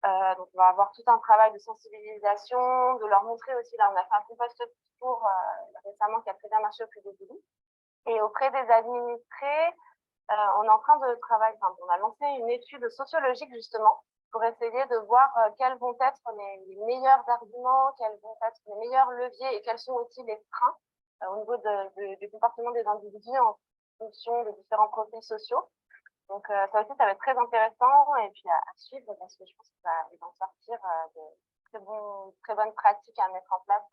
Donc, on va avoir tout un travail de sensibilisation, de leur montrer aussi. Là, on a fait un compost tour récemment qui a très bien marché auprès des élus. Et auprès des administrés, on est en train de travailler, on a lancé une étude sociologique justement pour essayer de voir quels vont être les meilleurs arguments, quels vont être les meilleurs leviers et quels sont aussi les freins au niveau du comportement des individus en fonction des différents profils sociaux. Donc, ça aussi, ça va être très intéressant et puis à suivre parce que je pense qu'il va en sortir de très bonnes pratiques à mettre en place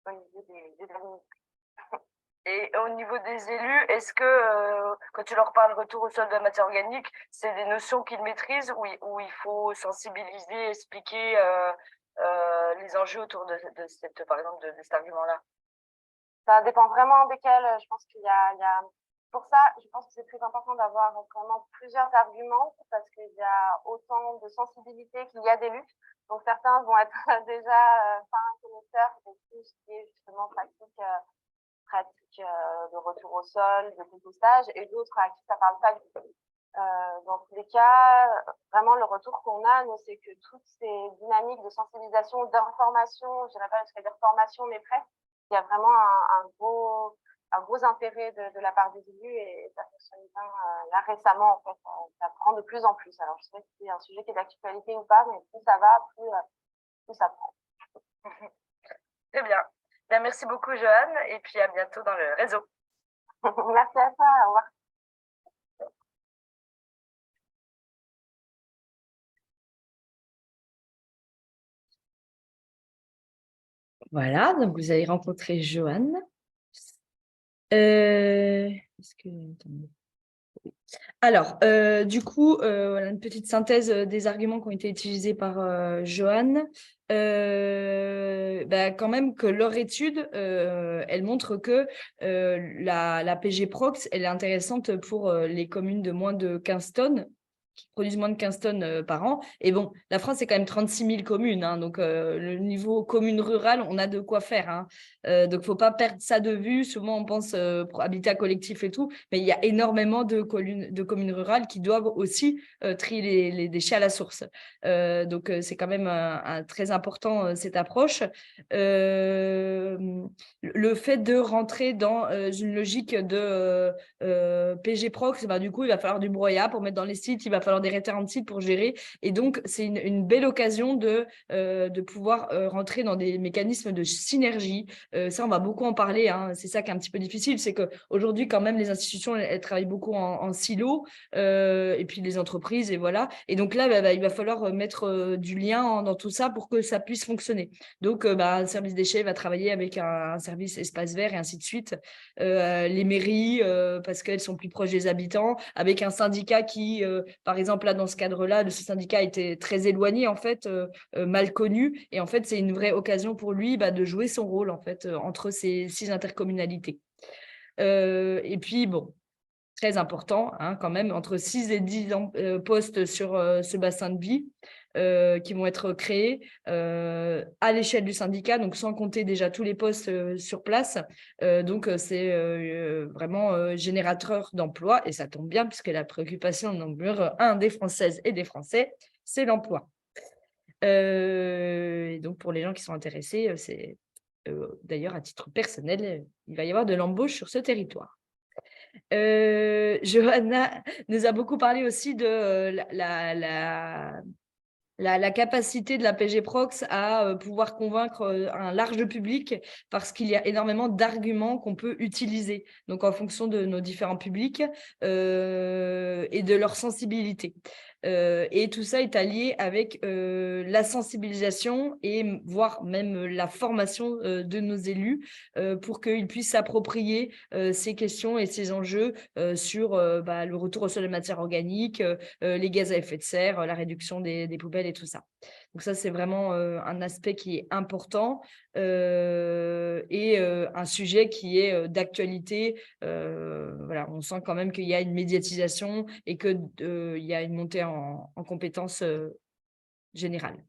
au niveau des administrés.
Et au niveau des élus, est-ce que quand tu leur parles retour au sol de la matière organique, c'est des notions qu'ils maîtrisent ou il faut sensibiliser, expliquer les enjeux autour de cette, par exemple, de cet argument-là?
Ça dépend vraiment desquels. Je pense pour ça, je pense que c'est très important d'avoir vraiment plusieurs arguments parce qu'il y a autant de sensibilité qu'il y a d'élus. Donc certains vont être déjà fins connaisseurs de tout ce qui est justement pratique de retour au sol, de compostage, et d'autres à qui ça parle pas du tout. Dans tous les cas, vraiment le retour qu'on a, nous, c'est que toutes ces dynamiques de sensibilisation, d'information, je dirais pas jusqu'à dire formation, mais presque, il y a vraiment un gros intérêt de la part des élus et ça fonctionne bien. Là, récemment, en fait, ça prend de plus en plus. Alors, je sais pas si c'est un sujet qui est d'actualité ou pas, mais plus ça va, plus ça prend.
Très bien. Bien. Merci beaucoup, Joanne, et puis à bientôt dans le réseau.
Merci à toi. Au revoir.
Voilà, donc vous avez rencontré Joanne. Est-ce que... attendez. Alors, du coup, voilà une petite synthèse des arguments qui ont été utilisés par Joanne. Quand même que leur étude, elle montre que la PG Prox, elle est intéressante pour les communes de moins de 15 tonnes, qui produisent moins de 15 tonnes par an. Et bon, la France, c'est quand même 36 000 communes. Hein, donc, le niveau commune rurale, on a de quoi faire. Hein. Donc, il ne faut pas perdre ça de vue. Souvent, on pense habitat collectif et tout, mais il y a énormément de communes rurales qui doivent aussi trier les déchets à la source. Donc, c'est quand même très important, cette approche. Le fait de rentrer dans une logique de PG Prox, du coup, il va falloir du brouillard pour mettre dans les sites, il va falloir des référents de sites pour gérer. Et donc, c'est une belle occasion de pouvoir rentrer dans des mécanismes de synergie. Ça, on va beaucoup en parler. Hein. C'est ça qui est un petit peu difficile, c'est qu'aujourd'hui, quand même, les institutions, elles travaillent beaucoup en silo, et puis les entreprises, et voilà. Et donc là, il va falloir mettre du lien dans tout ça pour que ça puisse fonctionner. Donc, un service déchets va travailler avec un service espace vert et ainsi de suite. Les mairies, parce qu'elles sont plus proches des habitants, avec un syndicat qui, par exemple, là, dans ce cadre-là, ce syndicat était très éloigné, en fait, mal connu. Et en fait, c'est une vraie occasion pour lui de jouer son rôle, en fait, entre ces 6 intercommunalités. Et puis, bon, très important, hein, quand même, entre 6 et 10 postes sur ce bassin de vie qui vont être créés à l'échelle du syndicat, donc sans compter déjà tous les postes sur place. Donc, c'est vraiment générateur d'emplois, et ça tombe bien puisque la préoccupation numéro 1 des Françaises et des Français, c'est l'emploi. Et donc, pour les gens qui sont intéressés, c'est d'ailleurs à titre personnel, il va y avoir de l'embauche sur ce territoire. Johanna nous a beaucoup parlé aussi de la capacité de la PG Prox à pouvoir convaincre un large public parce qu'il y a énormément d'arguments qu'on peut utiliser, donc en fonction de nos différents publics et de leur sensibilité. Et tout ça est allié avec la sensibilisation et voire même la formation de nos élus pour qu'ils puissent s'approprier ces questions et ces enjeux sur le retour au sol de matière organique, les gaz à effet de serre, la réduction des poubelles et tout ça. Donc ça, c'est vraiment un aspect qui est important et un sujet qui est d'actualité. Voilà, on sent quand même qu'il y a une médiatisation et qu'il y a une montée en compétences générales.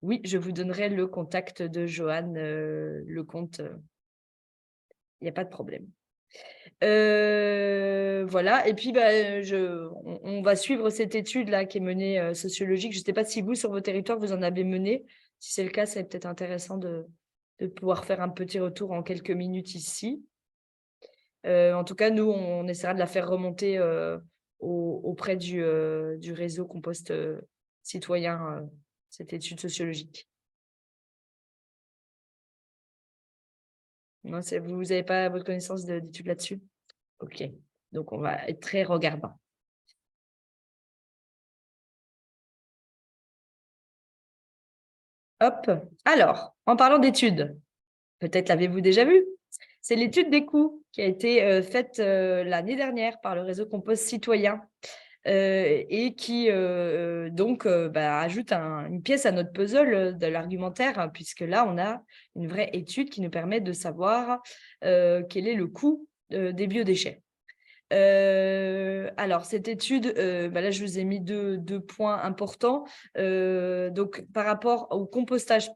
Oui, je vous donnerai le contact de Joanne, le compte. Il n'y a pas de problème. Voilà, et puis on va suivre cette étude-là qui est menée sociologique. Je ne sais pas si vous, sur vos territoires, vous en avez mené. Si c'est le cas, c'est peut-être intéressant de pouvoir faire un petit retour en quelques minutes ici. En tout cas, nous, on essaiera de la faire remonter auprès du réseau Compost citoyen, cette étude sociologique. Non, vous n'avez pas votre connaissance d'études là-dessus? Ok, donc on va être très regardant. Hop, alors, en parlant d'études, Peut-être l'avez-vous déjà vu. C'est l'étude des coûts qui a été faite l'année dernière par le réseau Compost Citoyen et qui ajoute une pièce à notre puzzle de l'argumentaire, hein, puisque là, on a une vraie étude qui nous permet de savoir quel est le coût des biodéchets. Alors, cette étude, là, je vous ai mis deux points importants. Donc, par rapport au compostage,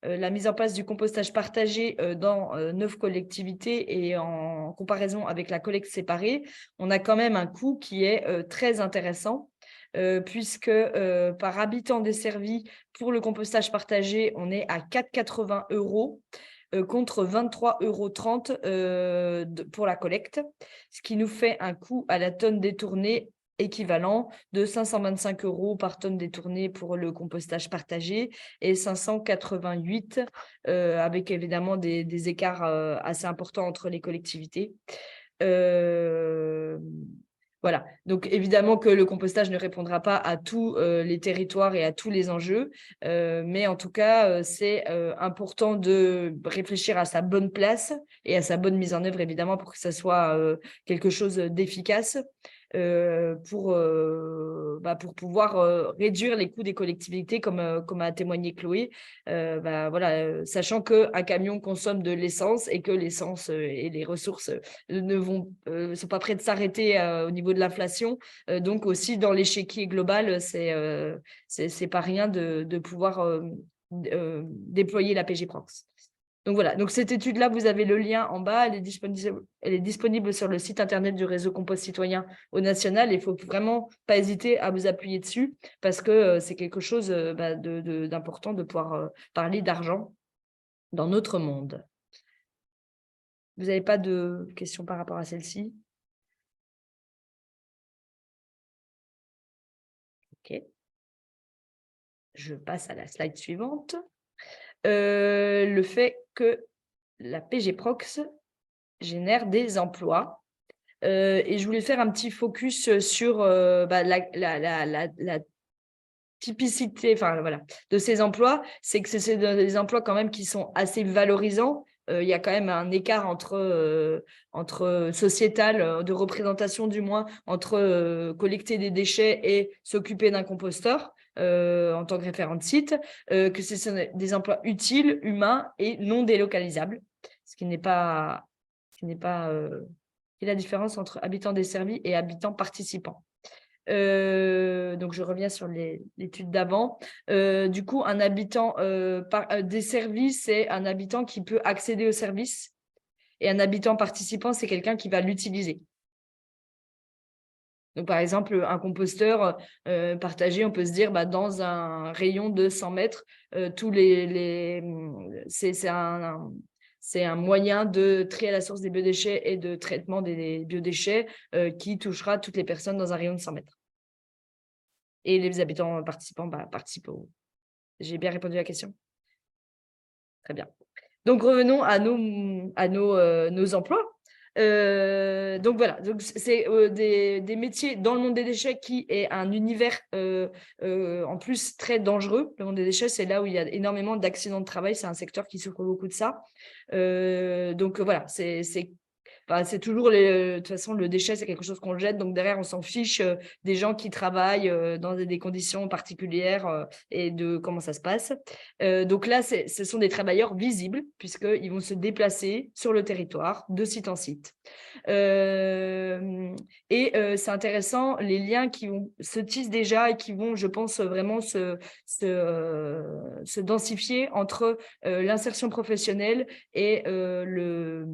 la mise en place du compostage partagé dans 9 collectivités et en comparaison avec la collecte séparée, on a quand même un coût qui est très intéressant puisque par habitant desservi pour le compostage partagé, on est à 4,80 € contre 23,30 € pour la collecte, ce qui nous fait un coût à la tonne détournée équivalent de 525 € par tonne détournée pour le compostage partagé et 588 avec évidemment des écarts assez importants entre les collectivités. Voilà, donc évidemment que le compostage ne répondra pas à tous les territoires et à tous les enjeux, mais en tout cas, c'est important de réfléchir à sa bonne place et à sa bonne mise en œuvre, évidemment, pour que ça soit quelque chose d'efficace pour pouvoir réduire les coûts des collectivités, comme a témoigné Chloé, sachant qu'un camion consomme de l'essence et que l'essence et les ressources ne sont pas prêts de s'arrêter au niveau de l'inflation. Donc aussi, dans l'échiquier global, c'est pas rien de pouvoir déployer la PG Prox. Donc voilà, donc cette étude-là, vous avez le lien en bas, elle est disponible sur le site internet du réseau Compost Citoyen au national. Il ne faut vraiment pas hésiter à vous appuyer dessus parce que c'est quelque chose d'important de pouvoir parler d'argent dans notre monde. Vous n'avez pas de questions par rapport à celle-ci? Ok. Je passe à la slide suivante. Le fait que la PG Prox génère des emplois. Et je voulais faire un petit focus sur la typicité de ces emplois. C'est que c'est des emplois quand même qui sont assez valorisants. Il y a quand même un écart entre sociétal, de représentation du moins, entre collecter des déchets et s'occuper d'un composteur. En tant que référent de site, que ce sont des emplois utiles, humains et non délocalisables, ce qui n'est pas quelle est la différence entre habitant desservi et habitant participant. Donc, je reviens sur l'étude d'avant. Du coup, un habitant desservi, c'est un habitant qui peut accéder au service, et un habitant participant, c'est quelqu'un qui va l'utiliser. Donc, par exemple, un composteur partagé, on peut se dire, dans un rayon de 100 mètres, c'est un moyen de trier à la source des biodéchets et de traitement des biodéchets qui touchera toutes les personnes dans un rayon de 100 mètres. Et les habitants participants participent J'ai bien répondu à la question? Très bien. Donc, revenons à nos emplois. Donc voilà, c'est des métiers dans le monde des déchets qui est un univers en plus très dangereux. Le monde des déchets, c'est là où il y a énormément d'accidents de travail. C'est un secteur qui souffre beaucoup de ça. Donc voilà, c'est toujours de toute façon, le déchet, c'est quelque chose qu'on jette. Donc derrière, on s'en fiche des gens qui travaillent dans des conditions particulières et de comment ça se passe. Donc là, ce sont des travailleurs visibles puisqu'ils vont se déplacer sur le territoire de site en site. C'est intéressant, les liens qui se tissent déjà et qui vont, je pense, vraiment se densifier entre l'insertion professionnelle et le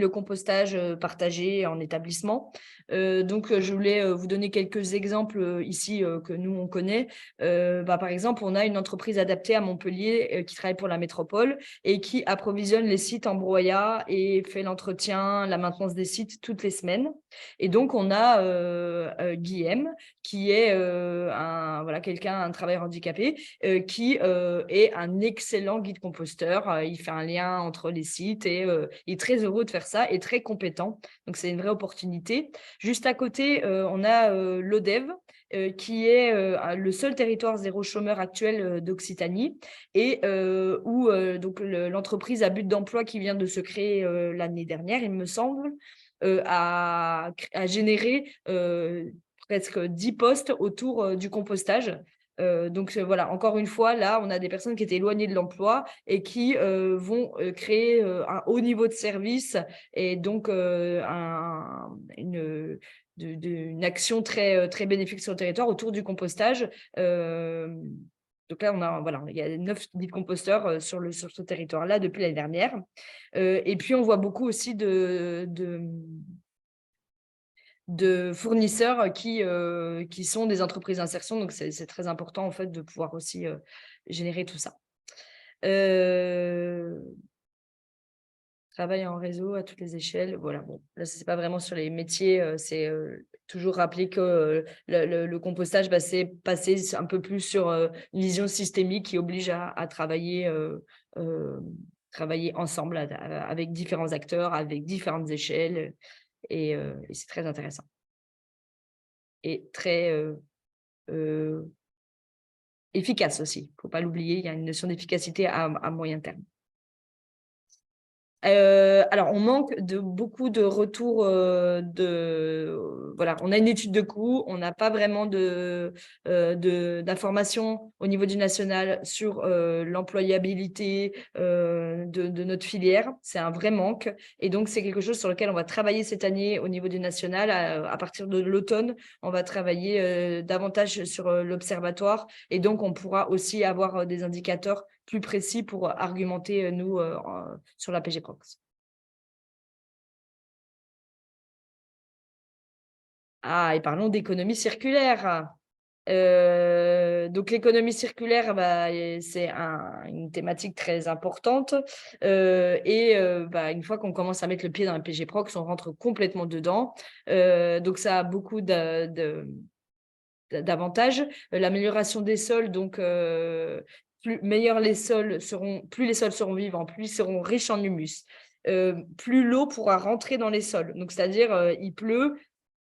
compostage partagé en établissement. Donc, je voulais vous donner quelques exemples ici que nous, on connaît. Par exemple, on a une entreprise adaptée à Montpellier qui travaille pour la métropole et qui approvisionne les sites en broyat et fait l'entretien, la maintenance des sites toutes les semaines. Et donc, on a Guillaume, qui est un travailleur handicapé qui est un excellent guide composteur. Il fait un lien entre les sites et il très heureux de faire ça et très compétents. Donc, c'est une vraie opportunité. Juste à côté, on a l'ODEV, qui est le seul territoire zéro chômeur actuel d'Occitanie et où donc l'entreprise à but d'emploi qui vient de se créer l'année dernière, il me semble, a généré presque 10 postes autour du compostage. Donc voilà, encore une fois, là, on a des personnes qui étaient éloignées de l'emploi et qui vont créer un haut niveau de service et donc une action très, très bénéfique sur le territoire autour du compostage. Donc là, il y a 9 composteurs sur ce territoire-là depuis l'année dernière. Et puis, on voit beaucoup aussi de fournisseurs qui sont des entreprises d'insertion. Donc, c'est très important, en fait, de pouvoir aussi générer tout ça. Travail en réseau à toutes les échelles. Voilà, bon, là, ce n'est pas vraiment sur les métiers. C'est toujours rappeler que le compostage, c'est passer un peu plus sur une vision systémique qui oblige à travailler ensemble avec différents acteurs, avec différentes échelles. Et c'est très intéressant. Et très efficace aussi. Il ne faut pas l'oublier, il y a une notion d'efficacité à moyen terme. Alors, on manque de beaucoup de retours voilà, on a une étude de coût, on n'a pas vraiment d'informations au niveau du national sur l'employabilité de notre filière. C'est un vrai manque. Et donc, c'est quelque chose sur lequel on va travailler cette année au niveau du national. À partir de l'automne, on va travailler davantage sur l'observatoire. Et donc, on pourra aussi avoir des indicateurs plus précis pour argumenter, nous, sur la PG Prox. Ah, et parlons d'économie circulaire. Donc, l'économie circulaire, c'est une thématique très importante. Une fois qu'on commence à mettre le pied dans la PG Prox, on rentre complètement dedans. Donc, ça a beaucoup d'avantages. L'amélioration des sols, donc plus les sols seront vivants, plus ils seront riches en humus, plus l'eau pourra rentrer dans les sols. Donc, c'est-à-dire, il pleut,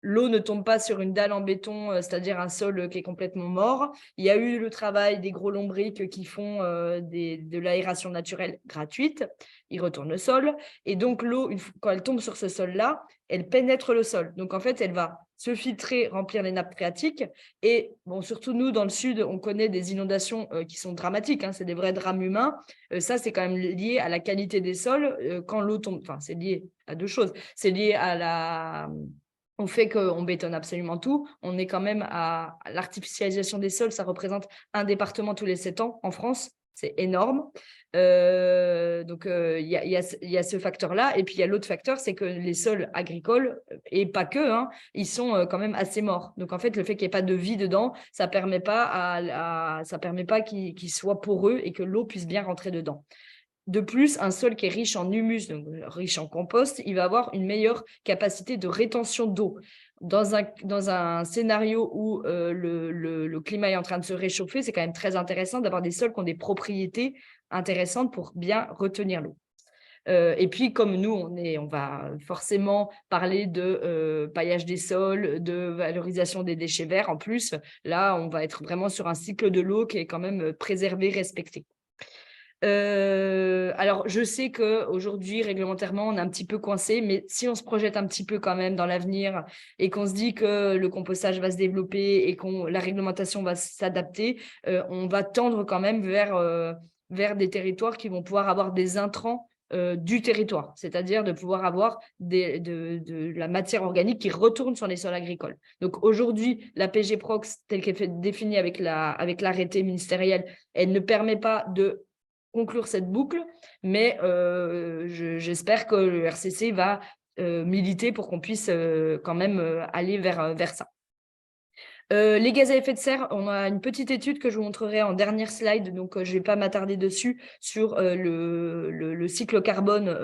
l'eau ne tombe pas sur une dalle en béton, c'est-à-dire un sol qui est complètement mort. Il y a eu le travail des gros lombrics qui font de l'aération naturelle gratuite. Ils retournent le sol. Et donc, l'eau, quand elle tombe sur ce sol-là, elle pénètre le sol. Donc, en fait, elle va se filtrer, remplir les nappes phréatiques. Et bon, surtout nous, dans le sud, on connaît des inondations qui sont dramatiques. C'est des vrais drames humains. Ça, c'est quand même lié à la qualité des sols. Quand l'eau tombe, c'est lié à deux choses. C'est lié au fait qu'on bétonne absolument tout. On est quand même à l'artificialisation des sols. Ça représente un département tous les 7 ans en France. C'est énorme. Donc, il y a ce facteur-là. Et puis, il y a l'autre facteur, c'est que les sols agricoles, et pas que, ils sont quand même assez morts. Donc, en fait, le fait qu'il n'y ait pas de vie dedans, ça ne permet pas, qu'ils soient poreux et que l'eau puisse bien rentrer dedans. De plus, un sol qui est riche en humus, donc riche en compost, il va avoir une meilleure capacité de rétention d'eau. Dans un scénario où le climat est en train de se réchauffer, c'est quand même très intéressant d'avoir des sols qui ont des propriétés intéressantes pour bien retenir l'eau. Et puis, comme nous, on va forcément parler de paillage des sols, de valorisation des déchets verts. En plus, là, on va être vraiment sur un cycle de l'eau qui est quand même préservé, respecté. Alors, je sais qu'aujourd'hui, réglementairement, on est un petit peu coincé, mais si on se projette un petit peu quand même dans l'avenir et qu'on se dit que le compostage va se développer et que la réglementation va s'adapter, on va tendre quand même vers des territoires qui vont pouvoir avoir des intrants du territoire, c'est-à-dire de pouvoir avoir de la matière organique qui retourne sur les sols agricoles. Donc aujourd'hui, la PG Prox, telle qu'elle est définie avec l'arrêté ministériel, elle ne permet pas de conclure cette boucle, mais j'espère que le RCC va militer pour qu'on puisse quand même aller vers ça. Les gaz à effet de serre, on a une petite étude que je vous montrerai en dernière slide, donc je ne vais pas m'attarder dessus, sur le cycle carbone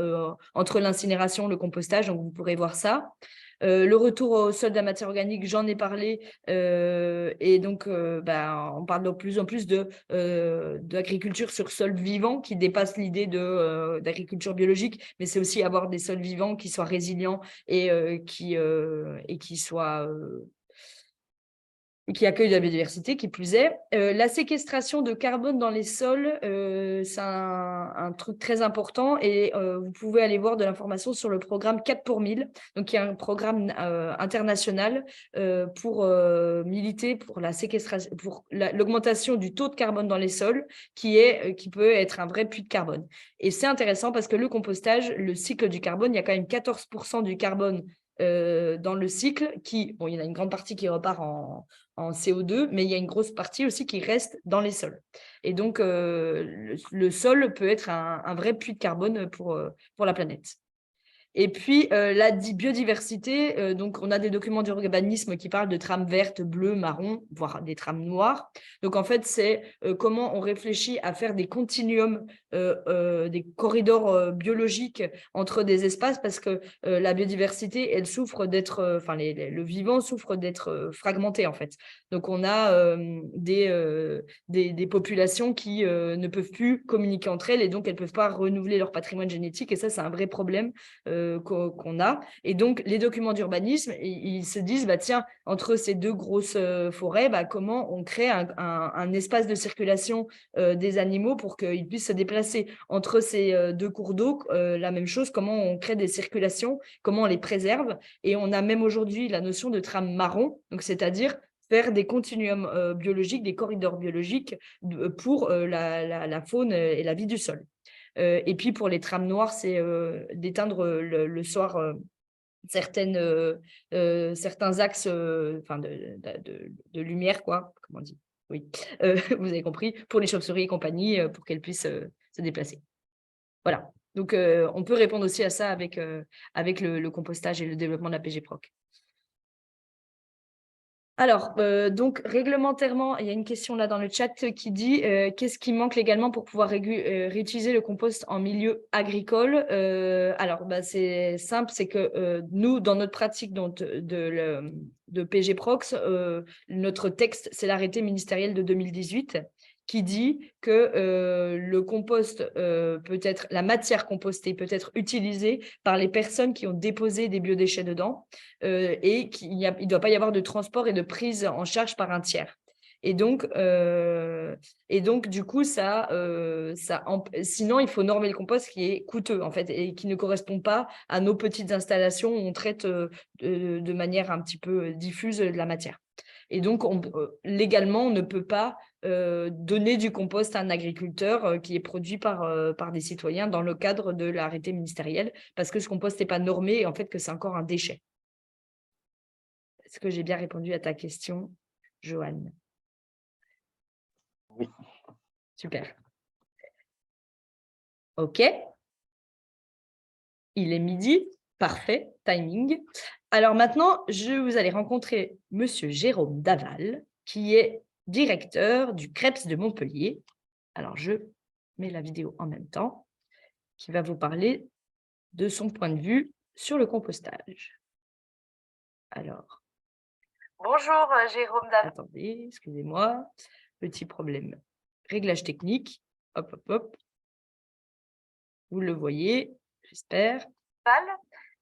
entre l'incinération et le compostage, donc vous pourrez voir ça. Le retour au sol de la matière organique, j'en ai parlé. Et donc, on parle de plus en plus d'agriculture sur sol vivant qui dépasse l'idée d'agriculture biologique, mais c'est aussi avoir des sols vivants qui soient résilients et qui soient qui accueille de la biodiversité, qui plus est. La séquestration de carbone dans les sols, c'est un truc très important et vous pouvez aller voir de l'information sur le programme 4 pour 1000, donc il y a un programme international pour militer pour la séquestration, pour l'augmentation du taux de carbone dans les sols, qui peut être un vrai puits de carbone. Et c'est intéressant parce que le compostage, le cycle du carbone, il y a quand même 14% du carbone dans le cycle il y en a une grande partie qui repart en CO2, mais il y a une grosse partie aussi qui reste dans les sols. Et donc, le sol peut être un vrai puits de carbone pour la planète. Et puis, la biodiversité, donc on a des documents d'urbanisme qui parlent de trames vertes, bleues, marron, voire des trames noires. Donc, en fait, c'est comment on réfléchit à faire des continuums, des corridors biologiques entre des espaces, parce que la biodiversité, elle souffre d'être, le vivant souffre d'être fragmenté, en fait. Donc, on a des populations qui ne peuvent plus communiquer entre elles et donc elles ne peuvent pas renouveler leur patrimoine génétique. Et ça, c'est un vrai problème qu'on a. Et donc, les documents d'urbanisme, ils se disent, tiens, entre ces deux grosses forêts, comment on crée un espace de circulation des animaux pour qu'ils puissent se déplacer. Entre ces deux cours d'eau, la même chose, comment on crée des circulations, comment on les préserve. Et on a même aujourd'hui la notion de trame marron, donc c'est-à-dire faire des continuums biologiques, des corridors biologiques pour la faune et la vie du sol. Et puis, pour les trames noires, c'est d'éteindre le soir certains axes de lumière, quoi. Comment on dit? Oui, vous avez compris, pour les chauves-souris et compagnie, pour qu'elles puissent se déplacer. Voilà. Donc, on peut répondre aussi à ça avec le compostage et le développement de la PG Proc. Alors, donc, réglementairement, il y a une question là dans le chat qui dit qu'est-ce qui manque légalement pour pouvoir réutiliser le compost en milieu agricole? Alors, c'est simple, c'est que nous, dans notre pratique de PG Prox, notre texte, c'est l'arrêté ministériel de 2018 qui dit que le compost la matière compostée peut être utilisée par les personnes qui ont déposé des biodéchets dedans et qu'il ne doit pas y avoir de transport et de prise en charge par un tiers. Et donc, du coup, sinon, il faut normer le compost qui est coûteux, en fait, et qui ne correspond pas à nos petites installations où on traite de manière un petit peu diffuse de la matière. Et donc, légalement, on ne peut pas donner du compost à un agriculteur qui est produit par des citoyens dans le cadre de l'arrêté ministériel, parce que ce compost n'est pas normé et en fait que c'est encore un déchet. Est-ce que j'ai bien répondu à ta question, Joanne?
Oui.
Super. OK. Il est midi. Parfait. Timing. Alors maintenant, vous allez rencontrer Monsieur Jérôme Daval, qui est directeur du CREPS de Montpellier. Alors, je mets la vidéo en même temps, qui va vous parler de son point de vue sur le compostage. Alors.
Bonjour Jérôme Daval.
Attendez, excusez-moi. Petit problème. Réglage technique. Hop, hop, hop. Vous le voyez, j'espère.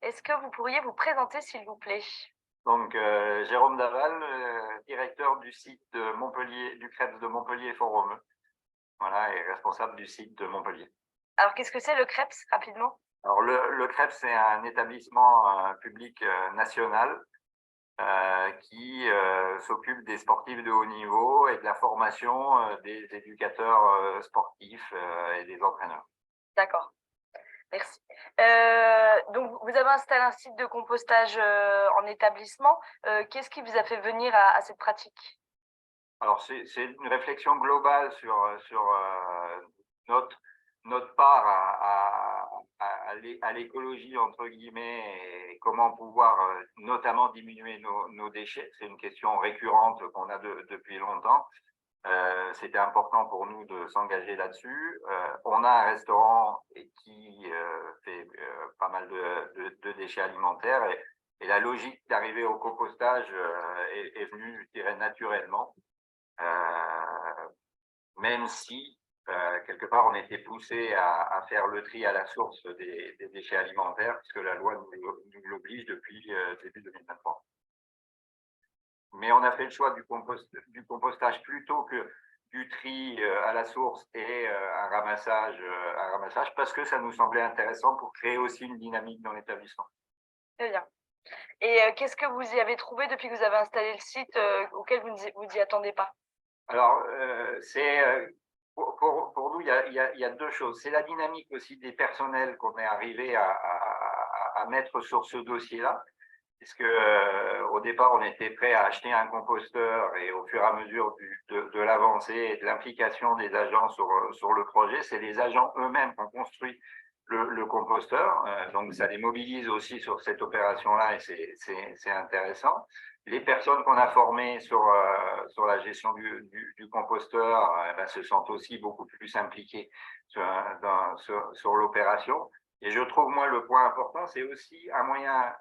Est-ce que vous pourriez vous présenter, s'il vous plaît?
Donc, Jérôme Daval, directeur du site de Montpellier, du CREPS de Montpellier-Font-Romeu. Voilà, et responsable du site de Montpellier.
Alors, qu'est-ce que c'est le CREPS, rapidement?
Alors, le CREPS, c'est un établissement public national qui s'occupe des sportifs de haut niveau et de la formation des éducateurs sportifs et des entraîneurs.
D'accord. Merci. Donc, vous avez installé un site de compostage en établissement. Qu'est-ce qui vous a fait venir à cette pratique?
Alors, c'est une réflexion globale sur notre part à l'écologie, entre guillemets, et comment pouvoir notamment diminuer nos déchets. C'est une question récurrente qu'on a depuis longtemps. C'était important pour nous de s'engager là-dessus. On a un restaurant qui fait pas mal de déchets alimentaires Et la logique d'arriver au compostage est venue, je dirais, naturellement, même si, quelque part, on était poussé à faire le tri à la source des déchets alimentaires, puisque la loi nous l'oblige depuis début 2023. Mais on a fait le choix du compostage plutôt que du tri à la source et un ramassage parce que ça nous semblait intéressant pour créer aussi une dynamique dans l'établissement.
Très bien. Et qu'est-ce que vous y avez trouvé depuis que vous avez installé le site auquel vous n'y attendez pas?
Alors, pour nous, il y a deux choses. C'est la dynamique aussi des personnels qu'on est arrivé à mettre sur ce dossier-là. Puisque au départ, on était prêt à acheter un composteur et au fur et à mesure de l'avancée et de l'implication des agents sur le projet, c'est les agents eux-mêmes qui ont construit le composteur. Donc, ça les mobilise aussi sur cette opération-là et c'est intéressant. Les personnes qu'on a formées sur la gestion du composteur se sentent aussi beaucoup plus impliquées sur l'opération. Et je trouve, moi, le point important, c'est aussi un moyen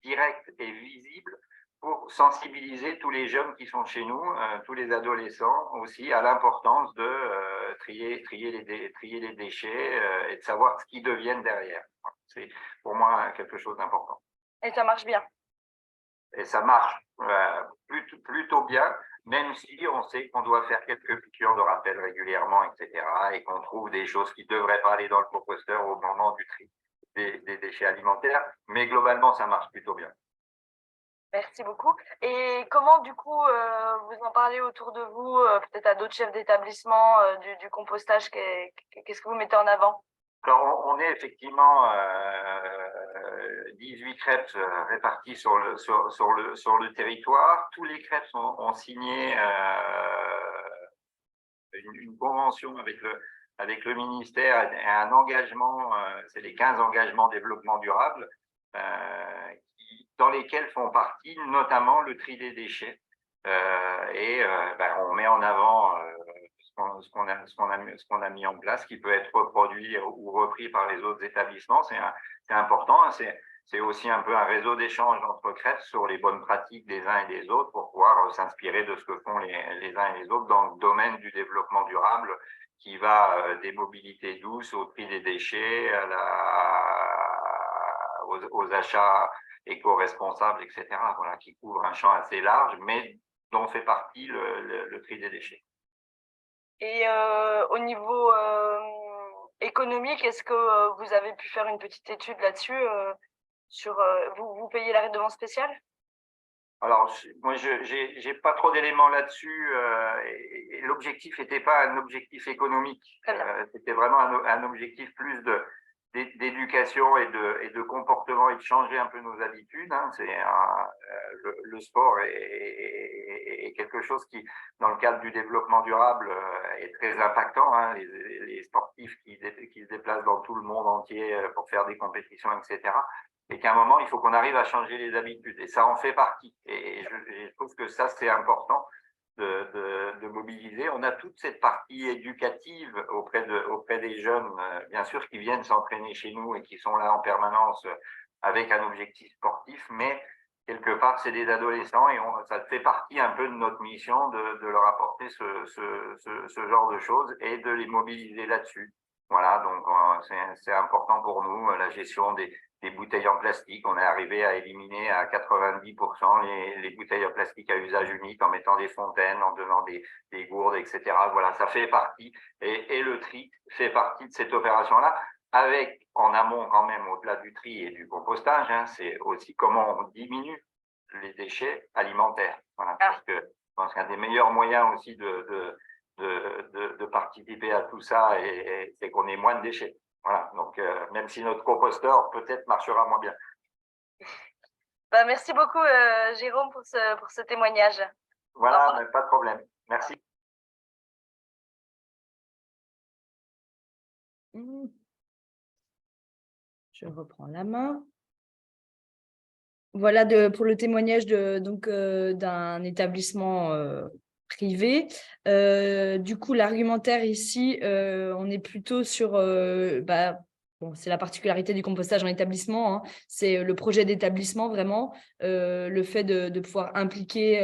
direct et visible pour sensibiliser tous les jeunes qui sont chez nous, tous les adolescents aussi, à l'importance de trier les déchets et de savoir ce qu'ils deviennent derrière. C'est pour moi quelque chose d'important.
Et ça marche bien?
Et ça marche plutôt bien, même si on sait qu'on doit faire quelques piqûres de rappel régulièrement, etc. Et qu'on trouve des choses qui ne devraient pas aller dans le composteur au moment du tri des déchets alimentaires, mais globalement, ça marche plutôt bien.
Merci beaucoup. Et comment, du coup, vous en parlez autour de vous, peut-être à d'autres chefs d'établissement du compostage, qu'est-ce que vous mettez en avant?
Alors, on est effectivement 18 crêpes répartis sur le territoire. Tous les crêpes ont signé une convention avec le ministère et un engagement, c'est les 15 engagements développement durable, dans lesquels font partie notamment le tri des déchets. On met en avant ce qu'on a mis en place, qui peut être reproduit ou repris par les autres établissements. C'est important. C'est aussi un peu un réseau d'échange entre crêpes sur les bonnes pratiques des uns et des autres pour pouvoir s'inspirer de ce que font les uns et les autres dans le domaine du développement durable, qui va des mobilités douces au tri des déchets, aux achats éco-responsables, etc. Voilà, qui couvre un champ assez large, mais dont fait partie le tri des déchets.
Et au niveau économique, est-ce que vous avez pu faire une petite étude là-dessus vous payez la redevance spéciale?
Alors, moi, je n'ai pas trop d'éléments là-dessus. Et l'objectif n'était pas un objectif économique. C'était vraiment un objectif plus d'éducation et de comportement et de changer un peu nos habitudes. Hein. Le sport est quelque chose qui, dans le cadre du développement durable, est très impactant. Hein. Les sportifs qui se déplacent dans tout le monde entier pour faire des compétitions, etc. Et qu'à un moment, il faut qu'on arrive à changer les habitudes. Et ça en fait partie. Et je trouve que ça, c'est important de mobiliser. On a toute cette partie éducative auprès des jeunes, bien sûr, qui viennent s'entraîner chez nous et qui sont là en permanence avec un objectif sportif, mais quelque part, c'est des adolescents et ça fait partie un peu de notre mission de leur apporter ce genre de choses et de les mobiliser là-dessus. Voilà, donc c'est important pour nous, la gestion des bouteilles en plastique. On est arrivé à éliminer à 90% les bouteilles en plastique à usage unique en mettant des fontaines, en donnant des gourdes, etc. Voilà, ça fait partie. Et le tri fait partie de cette opération-là, avec en amont quand même, au-delà du tri et du compostage, hein, c'est aussi comment on diminue les déchets alimentaires. Voilà, parce que je pense qu'un des meilleurs moyens aussi de participer à tout ça, c'est qu'on ait moins de déchets. Voilà, donc même si notre composteur peut-être marchera moins bien.
Merci beaucoup Jérôme pour ce témoignage.
Voilà, pas de problème. Merci.
Je reprends la main. Voilà pour le témoignage d'un établissement privé. Du coup, l'argumentaire ici, on est plutôt sur bon, c'est la particularité du compostage en établissement, hein, c'est le projet d'établissement vraiment, le fait de pouvoir impliquer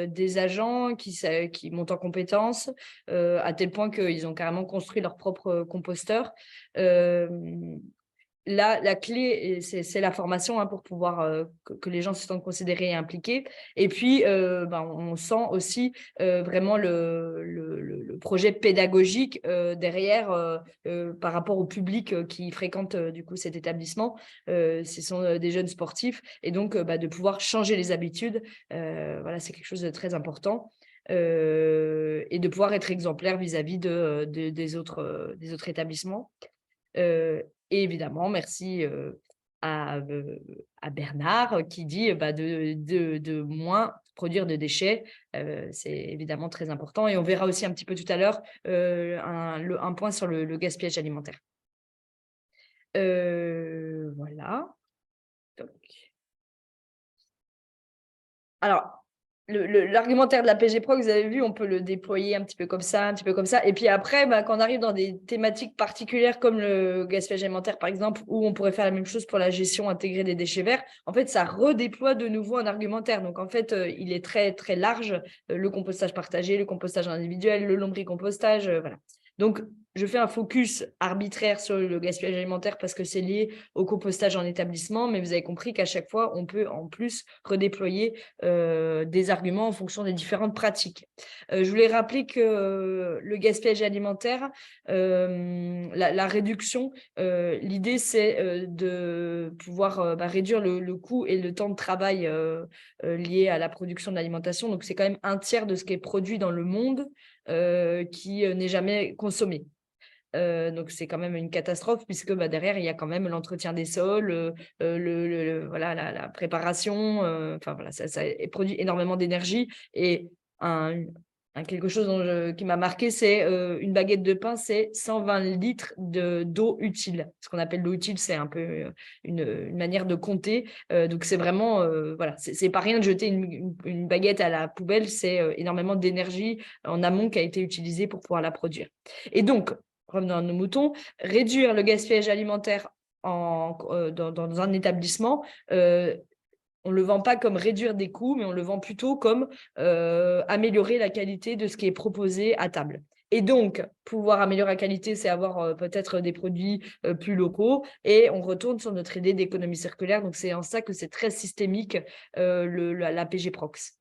des agents qui montent en compétences, à tel point qu'ils ont carrément construit leur propre composteur. Là, la clé, c'est la formation, hein, pour pouvoir que les gens se sentent considérés et impliqués. Et puis, on sent aussi vraiment le projet pédagogique derrière par rapport au public qui fréquente du coup cet établissement. Ce sont des jeunes sportifs et donc de pouvoir changer les habitudes, voilà, c'est quelque chose de très important. Et de pouvoir être exemplaire vis-à-vis des autres établissements. Et évidemment, merci à Bernard qui dit de moins produire de déchets. C'est évidemment très important. Et on verra aussi un petit peu tout à l'heure un point sur le gaspillage alimentaire. Voilà. Donc. Alors, l'argumentaire de la PG Proc, vous avez vu, on peut le déployer un petit peu comme ça, un petit peu comme ça. Et puis après, quand on arrive dans des thématiques particulières comme le gaspillage alimentaire, par exemple, où on pourrait faire la même chose pour la gestion intégrée des déchets verts, en fait, ça redéploie de nouveau un argumentaire. Donc, en fait, il est très, très large, le compostage partagé, le compostage individuel, le lombricompostage, voilà. Donc, je fais un focus arbitraire sur le gaspillage alimentaire parce que c'est lié au compostage en établissement, mais vous avez compris qu'à chaque fois, on peut en plus redéployer des arguments en fonction des différentes pratiques. Je voulais rappeler que le gaspillage alimentaire, la réduction, l'idée c'est de pouvoir réduire le coût et le temps de travail lié à la production de l'alimentation. Donc, c'est quand même 1/3 de ce qui est produit dans le monde qui n'est jamais consommé. Donc, c'est quand même une catastrophe puisque derrière, il y a quand même l'entretien des sols, voilà, la préparation. Enfin, voilà, ça produit énormément d'énergie. Et quelque chose qui m'a marqué, c'est une baguette de pain, c'est 120 litres d'eau utile. Ce qu'on appelle l'eau utile, c'est un peu une manière de compter. Donc, c'est vraiment, voilà, c'est pas rien de jeter une baguette à la poubelle, c'est énormément d'énergie en amont qui a été utilisée pour pouvoir la produire. Et donc, revenons à nos moutons, réduire le gaspillage alimentaire dans un établissement, on ne le vend pas comme réduire des coûts, mais on le vend plutôt comme améliorer la qualité de ce qui est proposé à table. Et donc, pouvoir améliorer la qualité, c'est avoir peut-être des produits plus locaux. Et on retourne sur notre idée d'économie circulaire. Donc, c'est en ça que c'est très systémique, la PG Prox.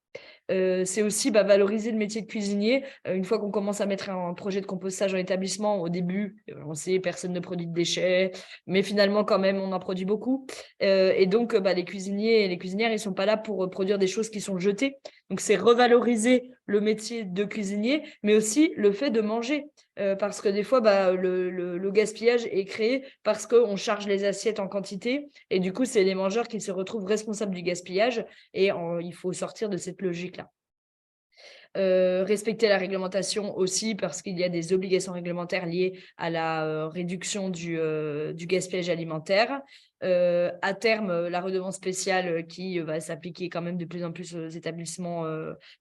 C'est aussi valoriser le métier de cuisinier. Une fois qu'on commence à mettre un projet de compostage en établissement, au début, on sait, personne ne produit de déchets, mais finalement, quand même, on en produit beaucoup. Et donc, les cuisiniers et les cuisinières, ils ne sont pas là pour produire des choses qui sont jetées. Donc, c'est revaloriser le métier de cuisinier, mais aussi le fait de manger. Parce que des fois, le gaspillage est créé parce qu'on charge les assiettes en quantité. Et du coup, c'est les mangeurs qui se retrouvent responsables du gaspillage. Et il faut sortir de cette logique-là. Respecter la réglementation aussi parce qu'il y a des obligations réglementaires liées à la réduction du gaspillage alimentaire. À terme, la redevance spéciale qui va s'appliquer quand même de plus en plus aux établissements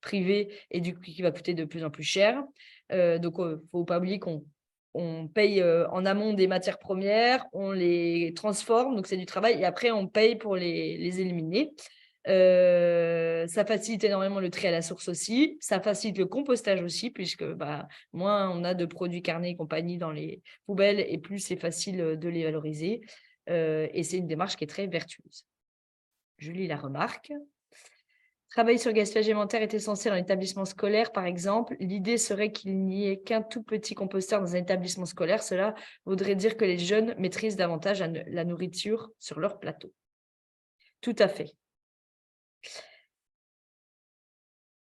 privés et du coup qui va coûter de plus en plus cher. Donc, il ne faut pas oublier qu'on paye en amont des matières premières, on les transforme, donc c'est du travail, et après on paye pour les éliminer. Ça facilite énormément le tri à la source aussi, ça facilite le compostage aussi, puisque moins on a de produits carnés et compagnie dans les poubelles, et plus c'est facile de les valoriser. Et c'est une démarche qui est très vertueuse. Je lis la remarque. Travailler sur le gaspillage alimentaire est essentiel en établissement scolaire, par exemple. L'idée serait qu'il n'y ait qu'un tout petit composteur dans un établissement scolaire. Cela voudrait dire que les jeunes maîtrisent davantage la nourriture sur leur plateau. Tout à fait.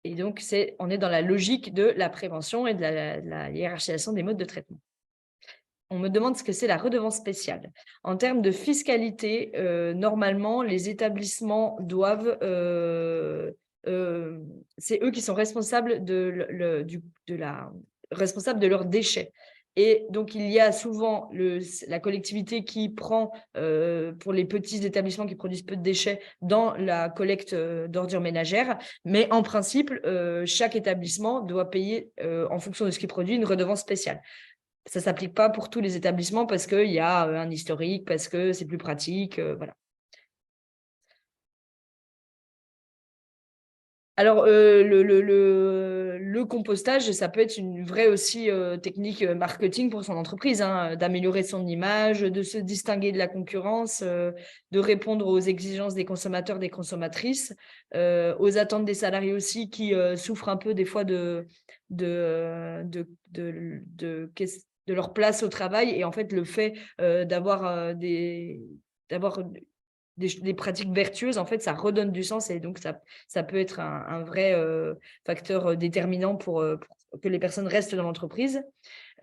Et donc, on est dans la logique de la prévention et de la hiérarchisation des modes de traitement. On me demande ce que c'est la redevance spéciale. En termes de fiscalité, normalement, les établissements doivent… c'est eux qui sont responsables de leurs déchets. Et donc, il y a souvent la collectivité qui prend, pour les petits établissements qui produisent peu de déchets, dans la collecte d'ordures ménagères. Mais en principe, chaque établissement doit payer, en fonction de ce qu'il produit, une redevance spéciale. ça ne s'applique pas pour tous les établissements parce qu'il y a un historique, parce que c'est plus pratique, voilà. Alors, le compostage, ça peut être une vraie aussi technique marketing pour son entreprise, hein, d'améliorer son image, de se distinguer de la concurrence, de répondre aux exigences des consommateurs, des consommatrices, aux attentes des salariés aussi qui souffrent un peu des fois de leur place au travail. Et en fait, le fait d'avoir des pratiques vertueuses, en fait, ça redonne du sens et donc ça peut être un vrai facteur déterminant pour que les personnes restent dans l'entreprise.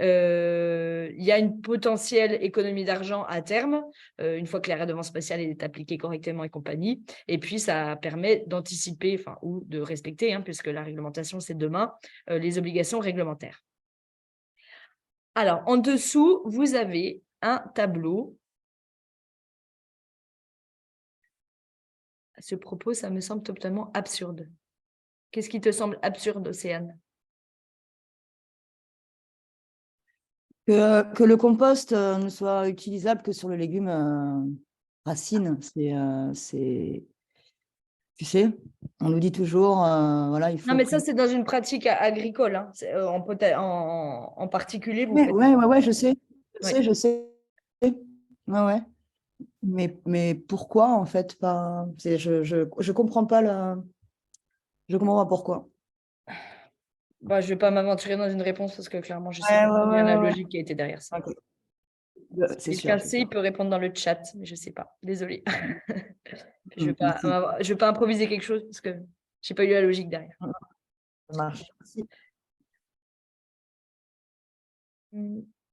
Il y a une potentielle économie d'argent à terme, une fois que la redevance spatiale est appliquée correctement et compagnie. Et puis, ça permet d'anticiper ou de respecter, hein, puisque la réglementation, c'est demain, les obligations réglementaires. Alors, en dessous, vous avez un tableau. À ce propos, ça me semble totalement absurde. Qu'est-ce qui te semble absurde, Océane?
Que le compost ne soit utilisable que sur le légume racine, tu sais, on nous dit toujours, voilà, il faut...
Non, mais ça, c'est dans une pratique agricole, hein. En particulier, vous faites...
Ouais, je sais,
Ouais.
je sais. Ouais. Mais pourquoi, en fait, pas... Je comprends pas Je comprends pas pourquoi.
Bah, je ne vais pas m'aventurer dans une réponse parce que clairement, je sais pas bien la logique qui a été derrière ça.
Okay.
Si quelqu'un sait, il peut répondre dans le chat, mais je ne sais pas. Désolée. Je ne vais pas improviser quelque chose parce que je n'ai pas eu la logique derrière.
Ça marche.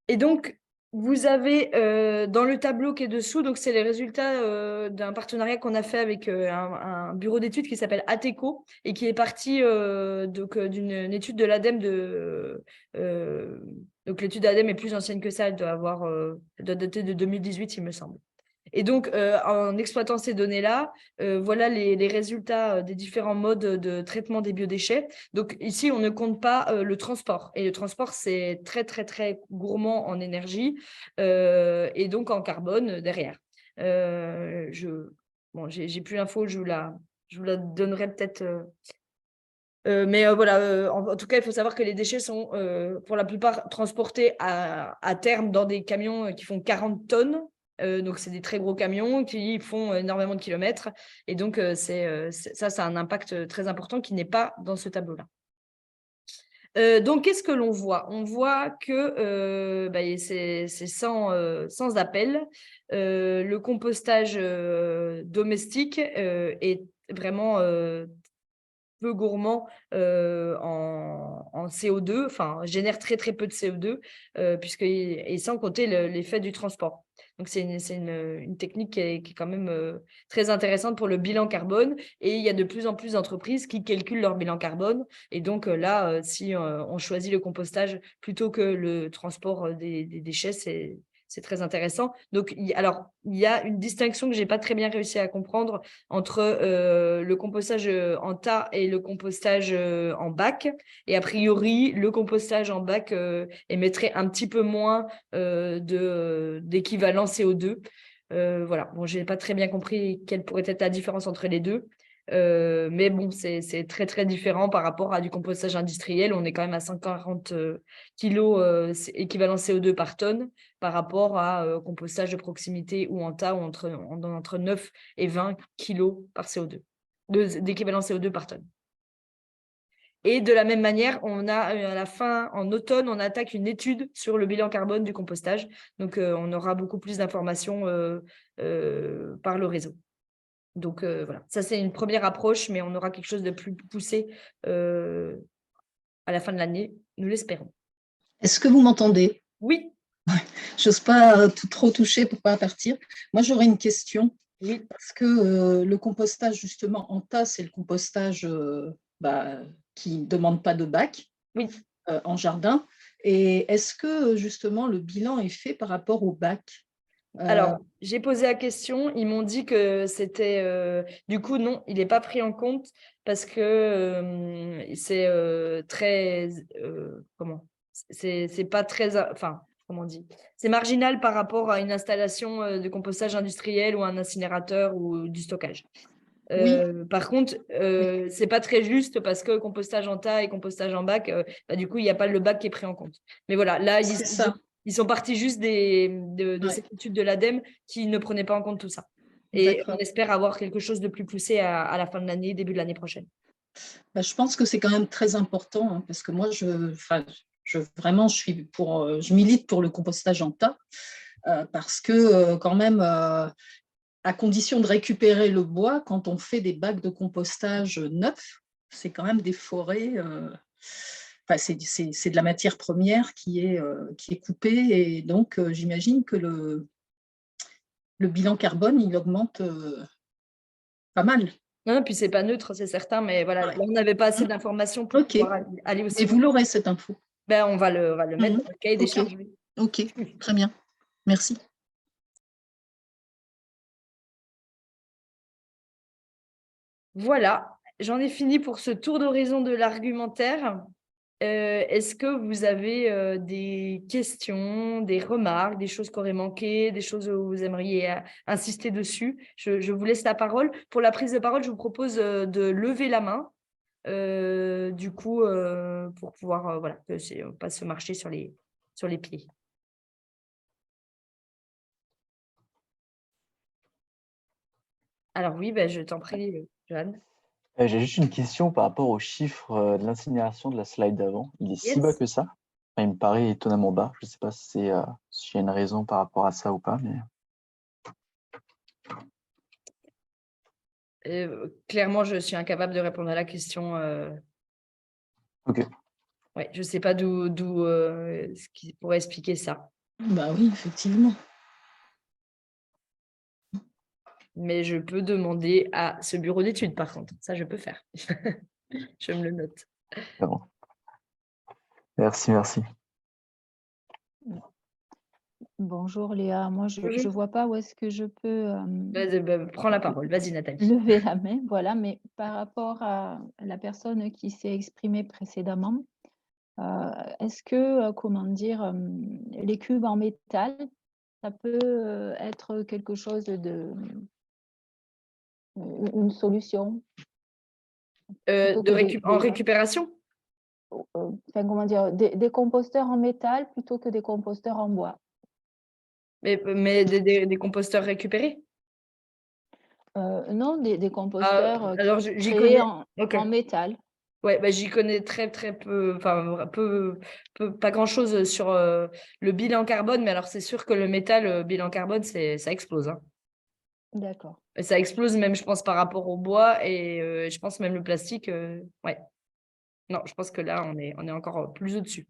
Et donc, vous avez dans le tableau qui est dessous, donc c'est les résultats d'un partenariat qu'on a fait avec un bureau d'études qui s'appelle Ateco et qui est parti d'une étude de l'ADEME donc l'étude ADEME est plus ancienne que ça, elle doit dater de 2018, il me semble. Et donc, en exploitant ces données-là, voilà les résultats des différents modes de traitement des biodéchets. Donc, ici, on ne compte pas le transport. Et le transport, c'est très, très, très gourmand en énergie et donc en carbone derrière. J'ai plus l'info, je vous la donnerai peut-être. Mais voilà, en tout cas, il faut savoir que les déchets sont pour la plupart transportés à terme dans des camions qui font 40 tonnes. Donc, c'est des très gros camions qui font énormément de kilomètres. Et donc, ça a un impact très important qui n'est pas dans ce tableau-là. Donc, qu'est-ce que l'on voit? On voit que c'est sans appel. Le compostage domestique est vraiment peu gourmand en CO2, génère très très peu de CO2, et sans compter l'effet du transport. Donc, c'est une technique qui est quand même très intéressante pour le bilan carbone. Et il y a de plus en plus d'entreprises qui calculent leur bilan carbone. Et donc là, si on choisit le compostage plutôt que le transport des déchets, c'est très intéressant. Donc, il y a une distinction que je n'ai pas très bien réussi à comprendre entre le compostage en tas et le compostage en bac. Et a priori, le compostage en bac émettrait un petit peu moins d'équivalent CO2. Voilà. Bon, je n'ai pas très bien compris quelle pourrait être la différence entre les deux. Mais bon, c'est très, très différent par rapport à du compostage industriel. On est quand même à 140 kilos équivalent CO2 par tonne par rapport à compostage de proximité ou en tas où entre 9 et 20 kilos par CO2, d'équivalent CO2 par tonne. Et de la même manière, on a à la fin, en automne, on attaque une étude sur le bilan carbone du compostage. Donc, on aura beaucoup plus d'informations par le réseau. Donc, voilà, ça c'est une première approche, mais on aura quelque chose de plus poussé à la fin de l'année, nous l'espérons.
Est-ce que vous m'entendez?
Oui.
J'ose pas trop toucher pour pas partir. Moi, j'aurais une question.
Oui.
Parce que le compostage, justement, en tas, c'est le compostage qui ne demande pas de bac en jardin. Et est-ce que, justement, le bilan est fait par rapport au bac?
Alors, j'ai posé la question, ils m'ont dit que c'était… du coup, non, il n'est pas pris en compte parce que c'est très… comment ? C'est pas très… Enfin, comment on dit, c'est marginal par rapport à une installation de compostage industriel ou un incinérateur ou du stockage. Par contre, c'est pas très juste parce que compostage en tas et compostage en bac, du coup, il n'y a pas le bac qui est pris en compte. Mais voilà, là, ils sont partis juste de cette étude de l'ADEME qui ne prenait pas en compte tout ça. Et on espère avoir quelque chose de plus poussé à la fin de l'année, début de l'année prochaine.
Je pense que c'est quand même très important hein, parce que moi, je milite pour le compostage en tas parce que quand même, à condition de récupérer le bois, quand on fait des bacs de compostage neufs, c'est quand même des forêts. C'est de la matière première qui est coupée et donc j'imagine que le bilan carbone, il augmente pas mal.
Non, puis c'est pas neutre, c'est certain, mais voilà, là, on n'avait pas assez d'informations pour pouvoir aller aussi.
Et vous l'aurez cette info.
On va le mettre dans le cahier des charges.
Ok, très bien. Merci.
Voilà, j'en ai fini pour ce tour d'horizon de l'argumentaire. Est-ce que vous avez des questions, des remarques, des choses qui auraient manqué, des choses où vous aimeriez insister dessus? Je vous laisse la parole. Pour la prise de parole, je vous propose de lever la main, du coup, pour pouvoir pas se marcher sur les pieds. Alors oui, je t'en prie, Joanne.
J'ai juste une question par rapport aux chiffres de l'incinération de la slide d'avant. Il est si bas que ça. Enfin, il me paraît étonnamment bas. Je ne sais pas s'il y a une raison par rapport à ça ou pas. Mais...
clairement, je suis incapable de répondre à la question.
Ok.
Ouais, je ne sais pas d'où ce qui pourrait expliquer ça.
Bah oui, effectivement.
Mais je peux demander à ce bureau d'études, par contre. Ça, je peux faire. Je me le note.
Bon. Merci.
Bonjour Léa, moi je ne vois pas où est-ce que je peux
prends la parole, vas-y Nathalie.
Lever la main, voilà, mais par rapport à la personne qui s'est exprimée précédemment, est-ce que, les cubes en métal, ça peut être quelque chose une solution
en récupération?
Des composteurs en métal plutôt que des composteurs en bois.
Mais des composteurs récupérés?
Non, des composteurs
alors j'y connais
en métal.
Ouais, j'y connais très peu, pas grand-chose sur le bilan carbone, mais alors c'est sûr que le métal, bilan carbone, ça explose. Hein.
D'accord.
Et ça explose même, je pense, par rapport au bois et je pense même le plastique. Ouais. Non, je pense que là, on est encore plus au-dessus.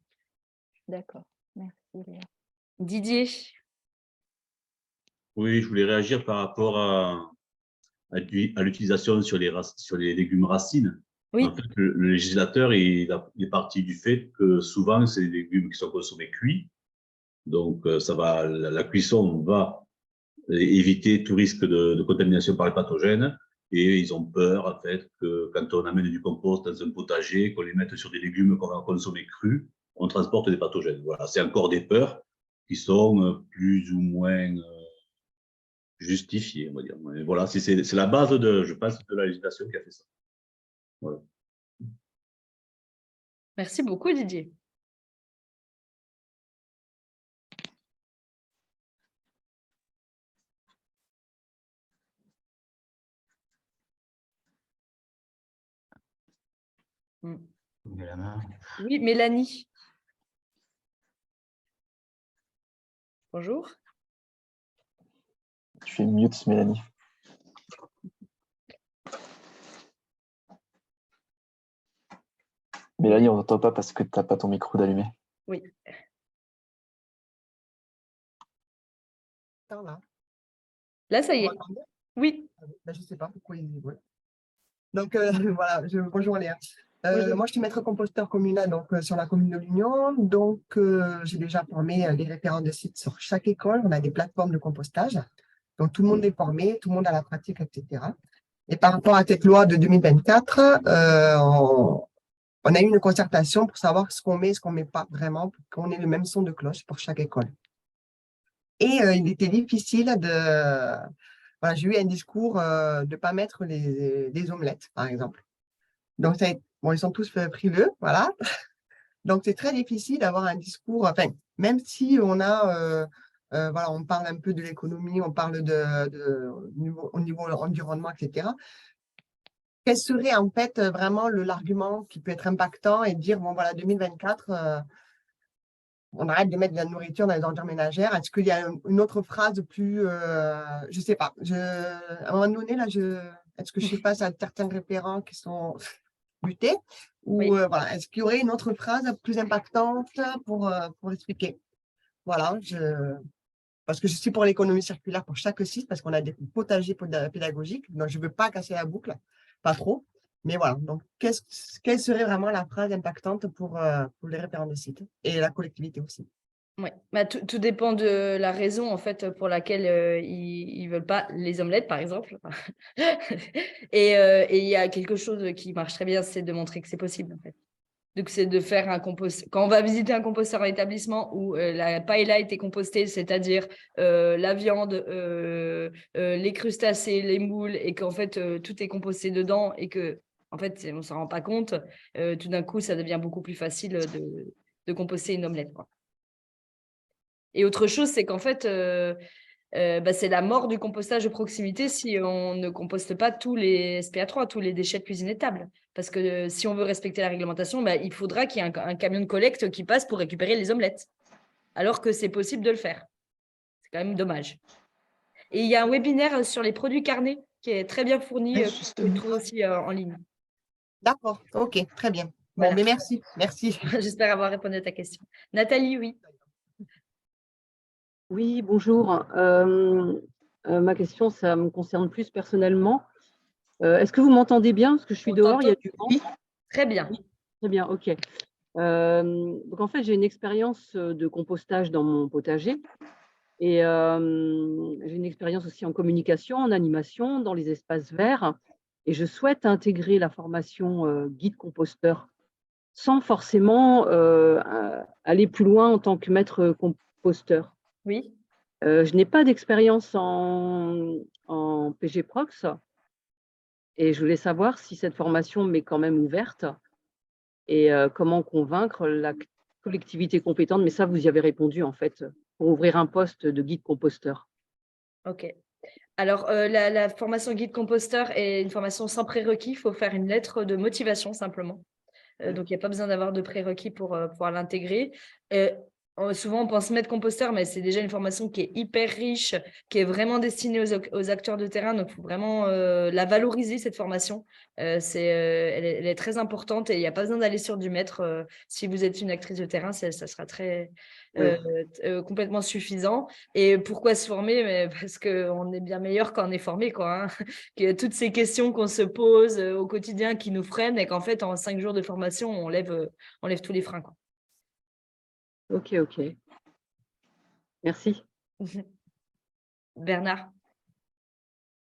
D'accord. Merci, Léa.
Didier?
Oui, je voulais réagir par rapport à l'utilisation sur les légumes racines.
Oui.
En fait, le législateur il est parti du fait que souvent, c'est des légumes qui sont consommés cuits. Donc, la cuisson va éviter tout risque de contamination par les pathogènes. Et ils ont peur, en fait, que quand on amène du compost dans un potager, qu'on les mette sur des légumes qu'on va consommer crus, on transporte des pathogènes. Voilà, c'est encore des peurs qui sont plus ou moins justifiées, on va dire. Mais voilà, c'est la base, je pense, de la législation qui a fait ça. Voilà.
Merci beaucoup, Didier. Oui, Mélanie. Bonjour.
Je suis mute, Mélanie. Mélanie, on ne t'entend pas parce que tu n'as pas ton micro d'allumé.
Oui. Là, ça y est. Oui.
Je ne sais pas pourquoi il... Ouais. Donc, voilà, bonjour Léa. Moi, je suis maître composteur communal sur la commune de l'Union. Donc, j'ai déjà formé les référents de sites sur chaque école. On a des plateformes de compostage. Donc, tout le monde est formé, tout le monde a la pratique, etc. Et par rapport à cette loi de 2024, on a eu une concertation pour savoir ce qu'on met et ce qu'on ne met pas vraiment, pour qu'on ait le même son de cloche pour chaque école. Et il était difficile de… Voilà, j'ai eu un discours de ne pas mettre les omelettes, par exemple. Donc, bon, ils sont tous frileux, voilà. Donc, c'est très difficile d'avoir un discours, enfin, même si on a… voilà, on parle un peu de l'économie, on parle au niveau environnement, etc. Quel serait en fait vraiment l'argument qui peut être impactant et dire, bon voilà, 2024, on arrête de mettre de la nourriture dans les ordures ménagères. Est-ce qu'il y a une autre phrase plus, je ne sais pas, à un moment donné, là, est-ce que je suis face à certains référents qui sont butés ou
Oui.
voilà, est-ce qu'il y aurait une autre phrase plus impactante pour expliquer? Voilà, parce que je suis pour l'économie circulaire pour chaque site, parce qu'on a des potagers pédagogiques, donc je ne veux pas casser la boucle, pas trop. Mais voilà, donc quelle serait vraiment la phrase impactante pour les référents de site et la collectivité aussi?
Ouais. Bah, tout dépend de la raison en fait pour laquelle ils veulent pas les omelettes par exemple. Et il y a quelque chose qui marche très bien, c'est de montrer que c'est possible en fait. Donc c'est de faire un compost. Quand on va visiter un composteur en établissement où la paella a été compostée, c'est-à-dire la viande, les crustacés, les moules, et qu'en fait tout est composté dedans et que en fait on s'en rend pas compte, tout d'un coup ça devient beaucoup plus facile de composter une omelette, quoi. Et autre chose, c'est qu'en fait, c'est la mort du compostage de proximité si on ne composte pas tous les SPA3, tous les déchets de cuisine et table. Parce que si on veut respecter la réglementation, il faudra qu'il y ait un camion de collecte qui passe pour récupérer les omelettes. Alors que c'est possible de le faire. C'est quand même dommage. Et il y a un webinaire sur les produits carnés qui est très bien fourni, que vous pouvez trouver aussi en ligne.
D'accord, ok, très bien. Bon,
Voilà.
mais merci, merci.
J'espère avoir répondu à ta question. Nathalie, oui.
Oui, bonjour. Ma question, ça me concerne plus personnellement. Est-ce que vous m'entendez bien? Parce que je suis dehors, il y a du vent.
Oui, très bien.
Oui, très bien, ok. Donc en fait, j'ai une expérience de compostage dans mon potager et j'ai une expérience aussi en communication, en animation, dans les espaces verts. Et je souhaite intégrer la formation guide composteur sans forcément aller plus loin en tant que maître composteur.
Oui.
Je n'ai pas d'expérience en PG Prox et je voulais savoir si cette formation m'est quand même ouverte et comment convaincre la collectivité compétente. Mais ça, vous y avez répondu en fait, pour ouvrir un poste de guide composteur.
Ok. Alors, la formation guide composteur est une formation sans prérequis. Il faut faire une lettre de motivation simplement. Donc, il n'y a pas besoin d'avoir de prérequis pour pouvoir l'intégrer. Souvent, on pense maître composteur, mais c'est déjà une formation qui est hyper riche, qui est vraiment destinée aux acteurs de terrain. Donc, il faut vraiment la valoriser, cette formation. Elle est très importante et il n'y a pas besoin d'aller sur du maître. Si vous êtes une actrice de terrain, ça sera complètement suffisant. Et pourquoi se former? Parce qu'on est bien meilleur quand on est formé, quoi, hein. Que toutes ces questions qu'on se pose au quotidien qui nous freinent et qu'en fait, en 5 jours de formation, on lève tous les freins, quoi.
Ok. Merci.
Bernard.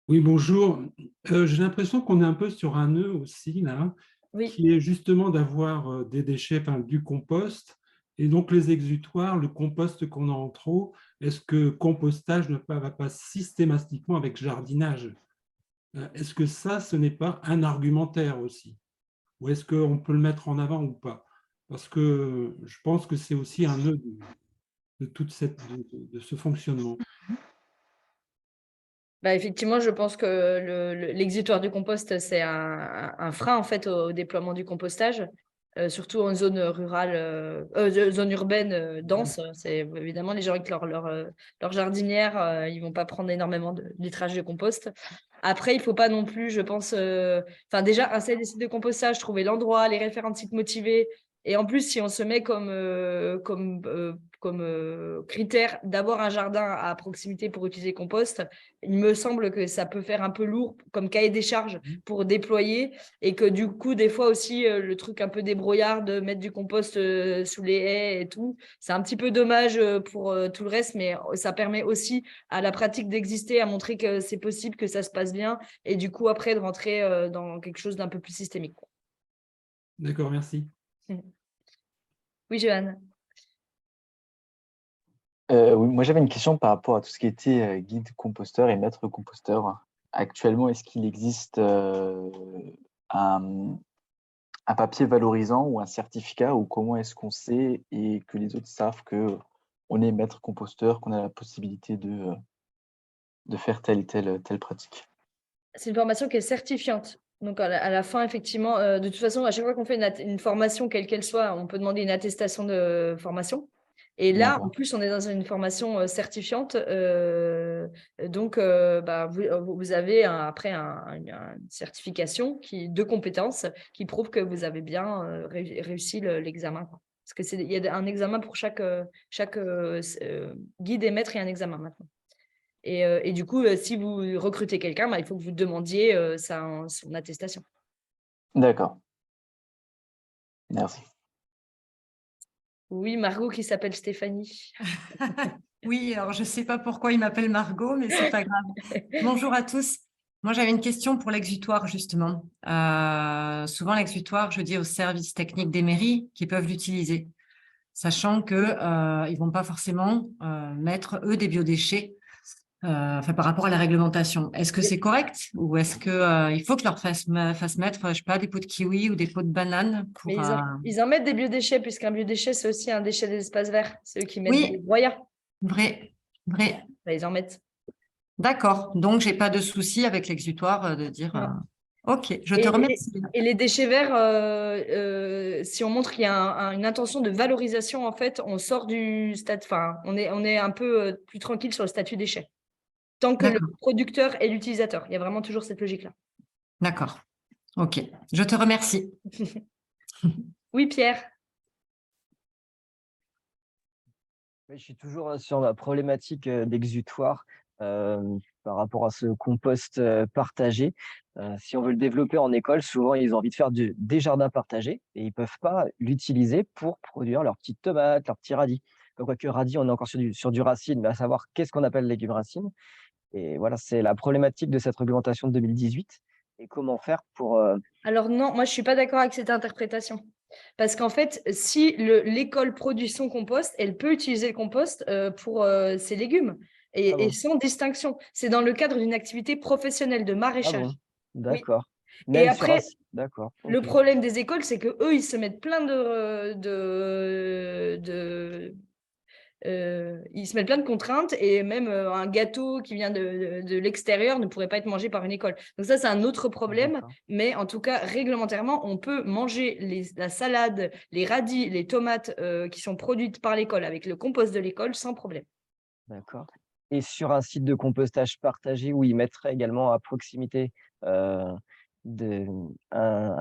Oui, bonjour. J'ai l'impression qu'on est un peu sur un nœud aussi, là,
oui.
Qui est justement d'avoir des déchets, du compost, et donc les exutoires, le compost qu'on a en trop. Est-ce que compostage ne va pas systématiquement avec jardinage? Est-ce que ça, ce n'est pas un argumentaire aussi? Ou est-ce qu'on peut le mettre en avant ou pas? Parce que je pense que c'est aussi un nœud de ce fonctionnement.
Effectivement, je pense que l'exutoire du compost, c'est un frein en fait au déploiement du compostage, surtout en zone rurale, zone urbaine dense. C'est évidemment les gens avec leur jardinière, ils vont pas prendre énormément de litrage de compost. Après, il faut pas non plus, je pense, déjà installer des sites de compostage, trouver l'endroit, les référents de sites motivés. Et en plus, si on se met comme critère d'avoir un jardin à proximité pour utiliser le compost, il me semble que ça peut faire un peu lourd comme cahier des charges pour déployer et que du coup, des fois aussi, le truc un peu débrouillard de mettre du compost sous les haies et tout, c'est un petit peu dommage pour tout le reste, mais ça permet aussi à la pratique d'exister, à montrer que c'est possible, que ça se passe bien et du coup, après, de rentrer dans quelque chose d'un peu plus systémique.
D'accord, merci.
Oui, Johan.
Oui, moi, j'avais une question par rapport à tout ce qui était guide composteur et maître composteur. Actuellement, est-ce qu'il existe un papier valorisant ou un certificat, ou comment est-ce qu'on sait et que les autres savent qu'on est maître composteur, qu'on a la possibilité de faire telle et telle pratique?
C'est une formation qui est certifiante. Donc, à la fin, effectivement, de toute façon, à chaque fois qu'on fait une formation, quelle qu'elle soit, on peut demander une attestation de formation. Et là, en plus, on est dans une formation certifiante. Donc, vous avez après une certification de compétences qui prouve que vous avez bien réussi l'examen. Parce qu'il y a un examen pour chaque guide et maître, il y a un examen maintenant. Et du coup, si vous recrutez quelqu'un, il faut que vous demandiez son attestation.
D'accord. Merci.
Oui, Margot qui s'appelle Stéphanie.
Oui, alors je ne sais pas pourquoi il m'appelle Margot, mais ce n'est pas grave. Bonjour à tous. Moi, j'avais une question pour l'exutoire, justement. Souvent, l'exutoire, je dis aux services techniques des mairies qui peuvent l'utiliser, sachant qu'ils ne vont pas forcément mettre, eux, des biodéchets par rapport à la réglementation. Est-ce que c'est correct ou est-ce qu'il faut que je leur fasse mettre, je ne sais pas, des pots de kiwi ou des pots de banane pour,
Mais ils en mettent des biodéchets, puisqu'un biodéchet, c'est aussi un déchet des espaces verts. C'est eux qui mettent des broyats.
Vrai.
Ils en mettent.
D'accord. Donc, je n'ai pas de souci avec l'exutoire de dire... Ok, je te remercie.
Et les déchets verts, si on montre qu'il y a une intention de valorisation, en fait, on sort du stade... Enfin, on est un peu plus tranquille sur le statut déchet. Tant que le producteur et l'utilisateur. Il y a vraiment toujours cette logique-là.
D'accord. Ok. Je te remercie.
Oui, Pierre.
Je suis toujours sur la problématique d'exutoire par rapport à ce compost partagé. Si on veut le développer en école, souvent ils ont envie de faire des jardins partagés et ils ne peuvent pas l'utiliser pour produire leurs petites tomates, leurs petits radis. Quoique radis, on est encore sur du racine, mais à savoir qu'est-ce qu'on appelle légumes racines. Et voilà, c'est la problématique de cette réglementation de 2018. Et comment faire pour...
Alors non, moi je ne suis pas d'accord avec cette interprétation. Parce qu'en fait, si l'école produit son compost, elle peut utiliser le compost pour ses légumes et sans distinction. C'est dans le cadre d'une activité professionnelle de maraîchage.
D'accord.
Oui. Et après,
d'accord.
Le problème des écoles, c'est qu'eux, ils se mettent plein ils se mettent plein de contraintes et même un gâteau qui vient de l'extérieur ne pourrait pas être mangé par une école. Donc ça, c'est un autre problème. Mais en tout cas, réglementairement, on peut manger la salade, les radis, les tomates qui sont produites par l'école avec le compost de l'école sans problème.
D'accord. Et sur un site de compostage partagé où ils mettraient également à proximité un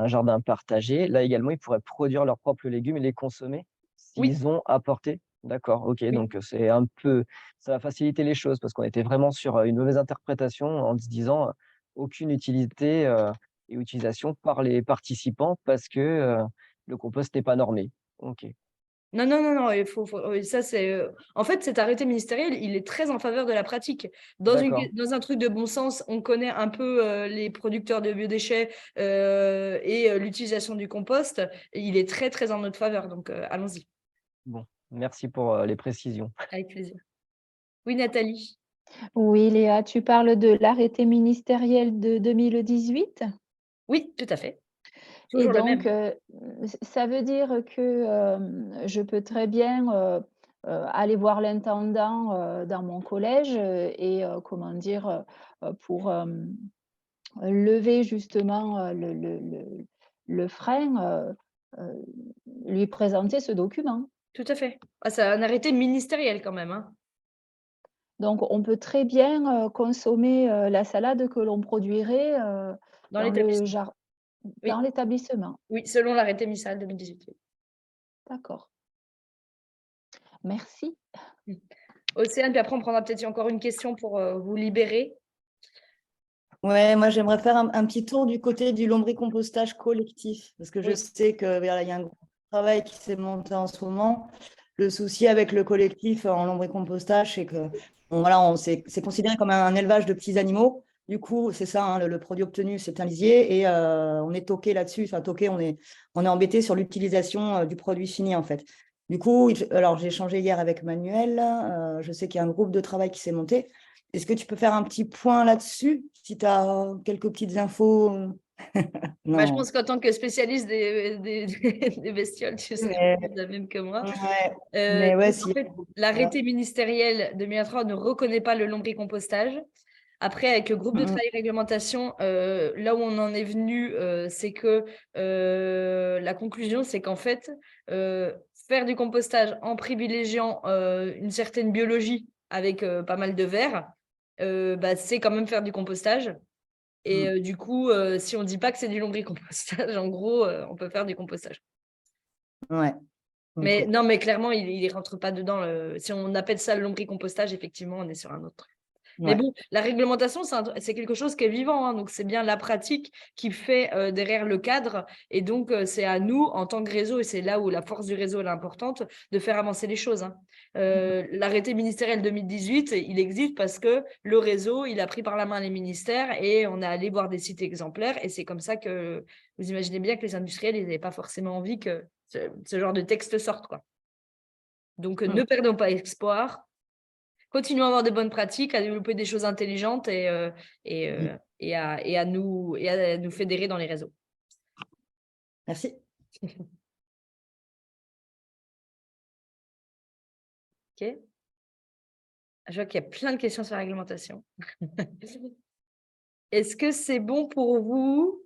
jardin partagé, là également, ils pourraient produire leurs propres légumes et les consommer s'ils ont apporté. D'accord, ok, donc c'est un peu, ça va faciliter les choses parce qu'on était vraiment sur une mauvaise interprétation en se disant aucune utilité et utilisation par les participants parce que le compost n'est pas normé. Ok.
Non, ça c'est... En fait, cet arrêté ministériel, il est très en faveur de la pratique. Dans un truc de bon sens, on connaît un peu les producteurs de biodéchets et l'utilisation du compost. Il est très, très en notre faveur, donc allons-y.
Bon, merci pour les précisions.
Avec plaisir. Oui, Nathalie.
Oui, Léa, tu parles de l'arrêté ministériel de 2018 ?
Oui, tout à fait.
Et donc, ça veut dire que je peux très bien aller voir l'intendant dans mon collège et pour lever justement le frein, lui présenter ce document.
Tout à fait. Ah, c'est un arrêté ministériel quand même. Hein.
Donc, on peut très bien consommer la salade que l'on produirait dans l'établissement.
Oui, selon l'arrêté ministériel 2018.
D'accord. Merci.
Océane, puis après on prendra peut-être encore une question pour vous libérer.
Ouais, moi j'aimerais faire un petit tour du côté du lombricompostage collectif, parce que je sais qu'il y a un gros travail qui s'est monté en ce moment. Le souci avec le collectif en lombricompostage, c'est que c'est considéré comme un élevage de petits animaux. Du coup, c'est ça, hein, le produit obtenu, c'est un lisier et on est toqué là-dessus. Enfin, toqué, on est embêté sur l'utilisation du produit fini, en fait. Du coup, alors j'ai échangé hier avec Manuel. Je sais qu'il y a un groupe de travail qui s'est monté. Est-ce que tu peux faire un petit point là-dessus, si tu as quelques petites infos?
Bah, je
Non.
pense qu'en tant que spécialiste des bestioles, tu sais la même que moi.
Ouais. Mais ouais,
En fait, l'arrêté ministériel 2023 ne reconnaît pas le lombricompostage. Après, avec le groupe de travail réglementation, là où on en est venu, c'est que la conclusion, c'est qu'en fait, faire du compostage en privilégiant une certaine biologie avec pas mal de verre, bah, c'est quand même faire du compostage. Et du coup, si on ne dit pas que c'est du lombricompostage, en gros, on peut faire du compostage.
Ouais.
Mais
Ok.
non, mais clairement, il ne rentre pas dedans. Si on appelle ça le lombricompostage, effectivement, on est sur un autre truc. Mais
Ouais.
bon, la réglementation, c'est quelque chose qui est vivant, hein, donc c'est bien la pratique qui fait derrière le cadre. Et donc, c'est à nous, en tant que réseau, et c'est là où la force du réseau est importante, de faire avancer les choses. Hein. L'arrêté ministériel 2018, il existe parce que le réseau, il a pris par la main les ministères et on est allé voir des sites exemplaires. Et c'est comme ça que vous imaginez bien que les industriels, ils n'avaient pas forcément envie que ce genre de texte sorte, quoi. Donc, ne perdons pas espoir. Continuons à avoir de bonnes pratiques, à développer des choses intelligentes et à nous fédérer dans les réseaux.
Merci.
Ok. Je vois qu'il y a plein de questions sur la réglementation. Est-ce que c'est bon pour vous?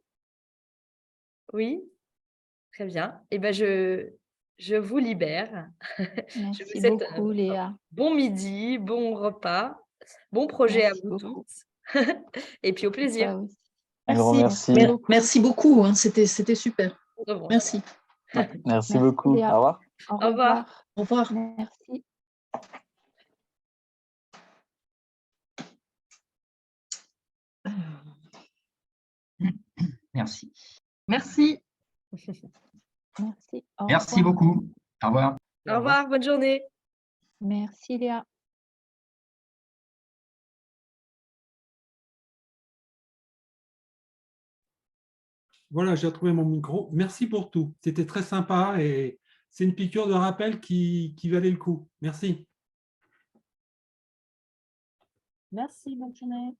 Oui? Très bien. Eh ben, je vous libère. Je vous
Merci
souhaite
beaucoup, Léa.
bon midi, bon repas, bon projet à
Merci
vous
beaucoup.
tous. Et puis au plaisir.
Toi aussi.
Un grand merci.
Merci beaucoup, hein, c'était super. Merci.
Merci beaucoup.
Léa.
Au revoir.
Au
Au revoir.
revoir.
Au revoir.
Merci.
Merci.
Merci.
Merci. Au
Merci
revoir.
beaucoup. Au revoir.
Au revoir, bonne journée.
Merci, Léa.
Voilà, j'ai retrouvé mon micro. Merci pour tout. C'était très sympa et c'est une piqûre de rappel qui valait le coup. Merci.
Merci, bonne journée.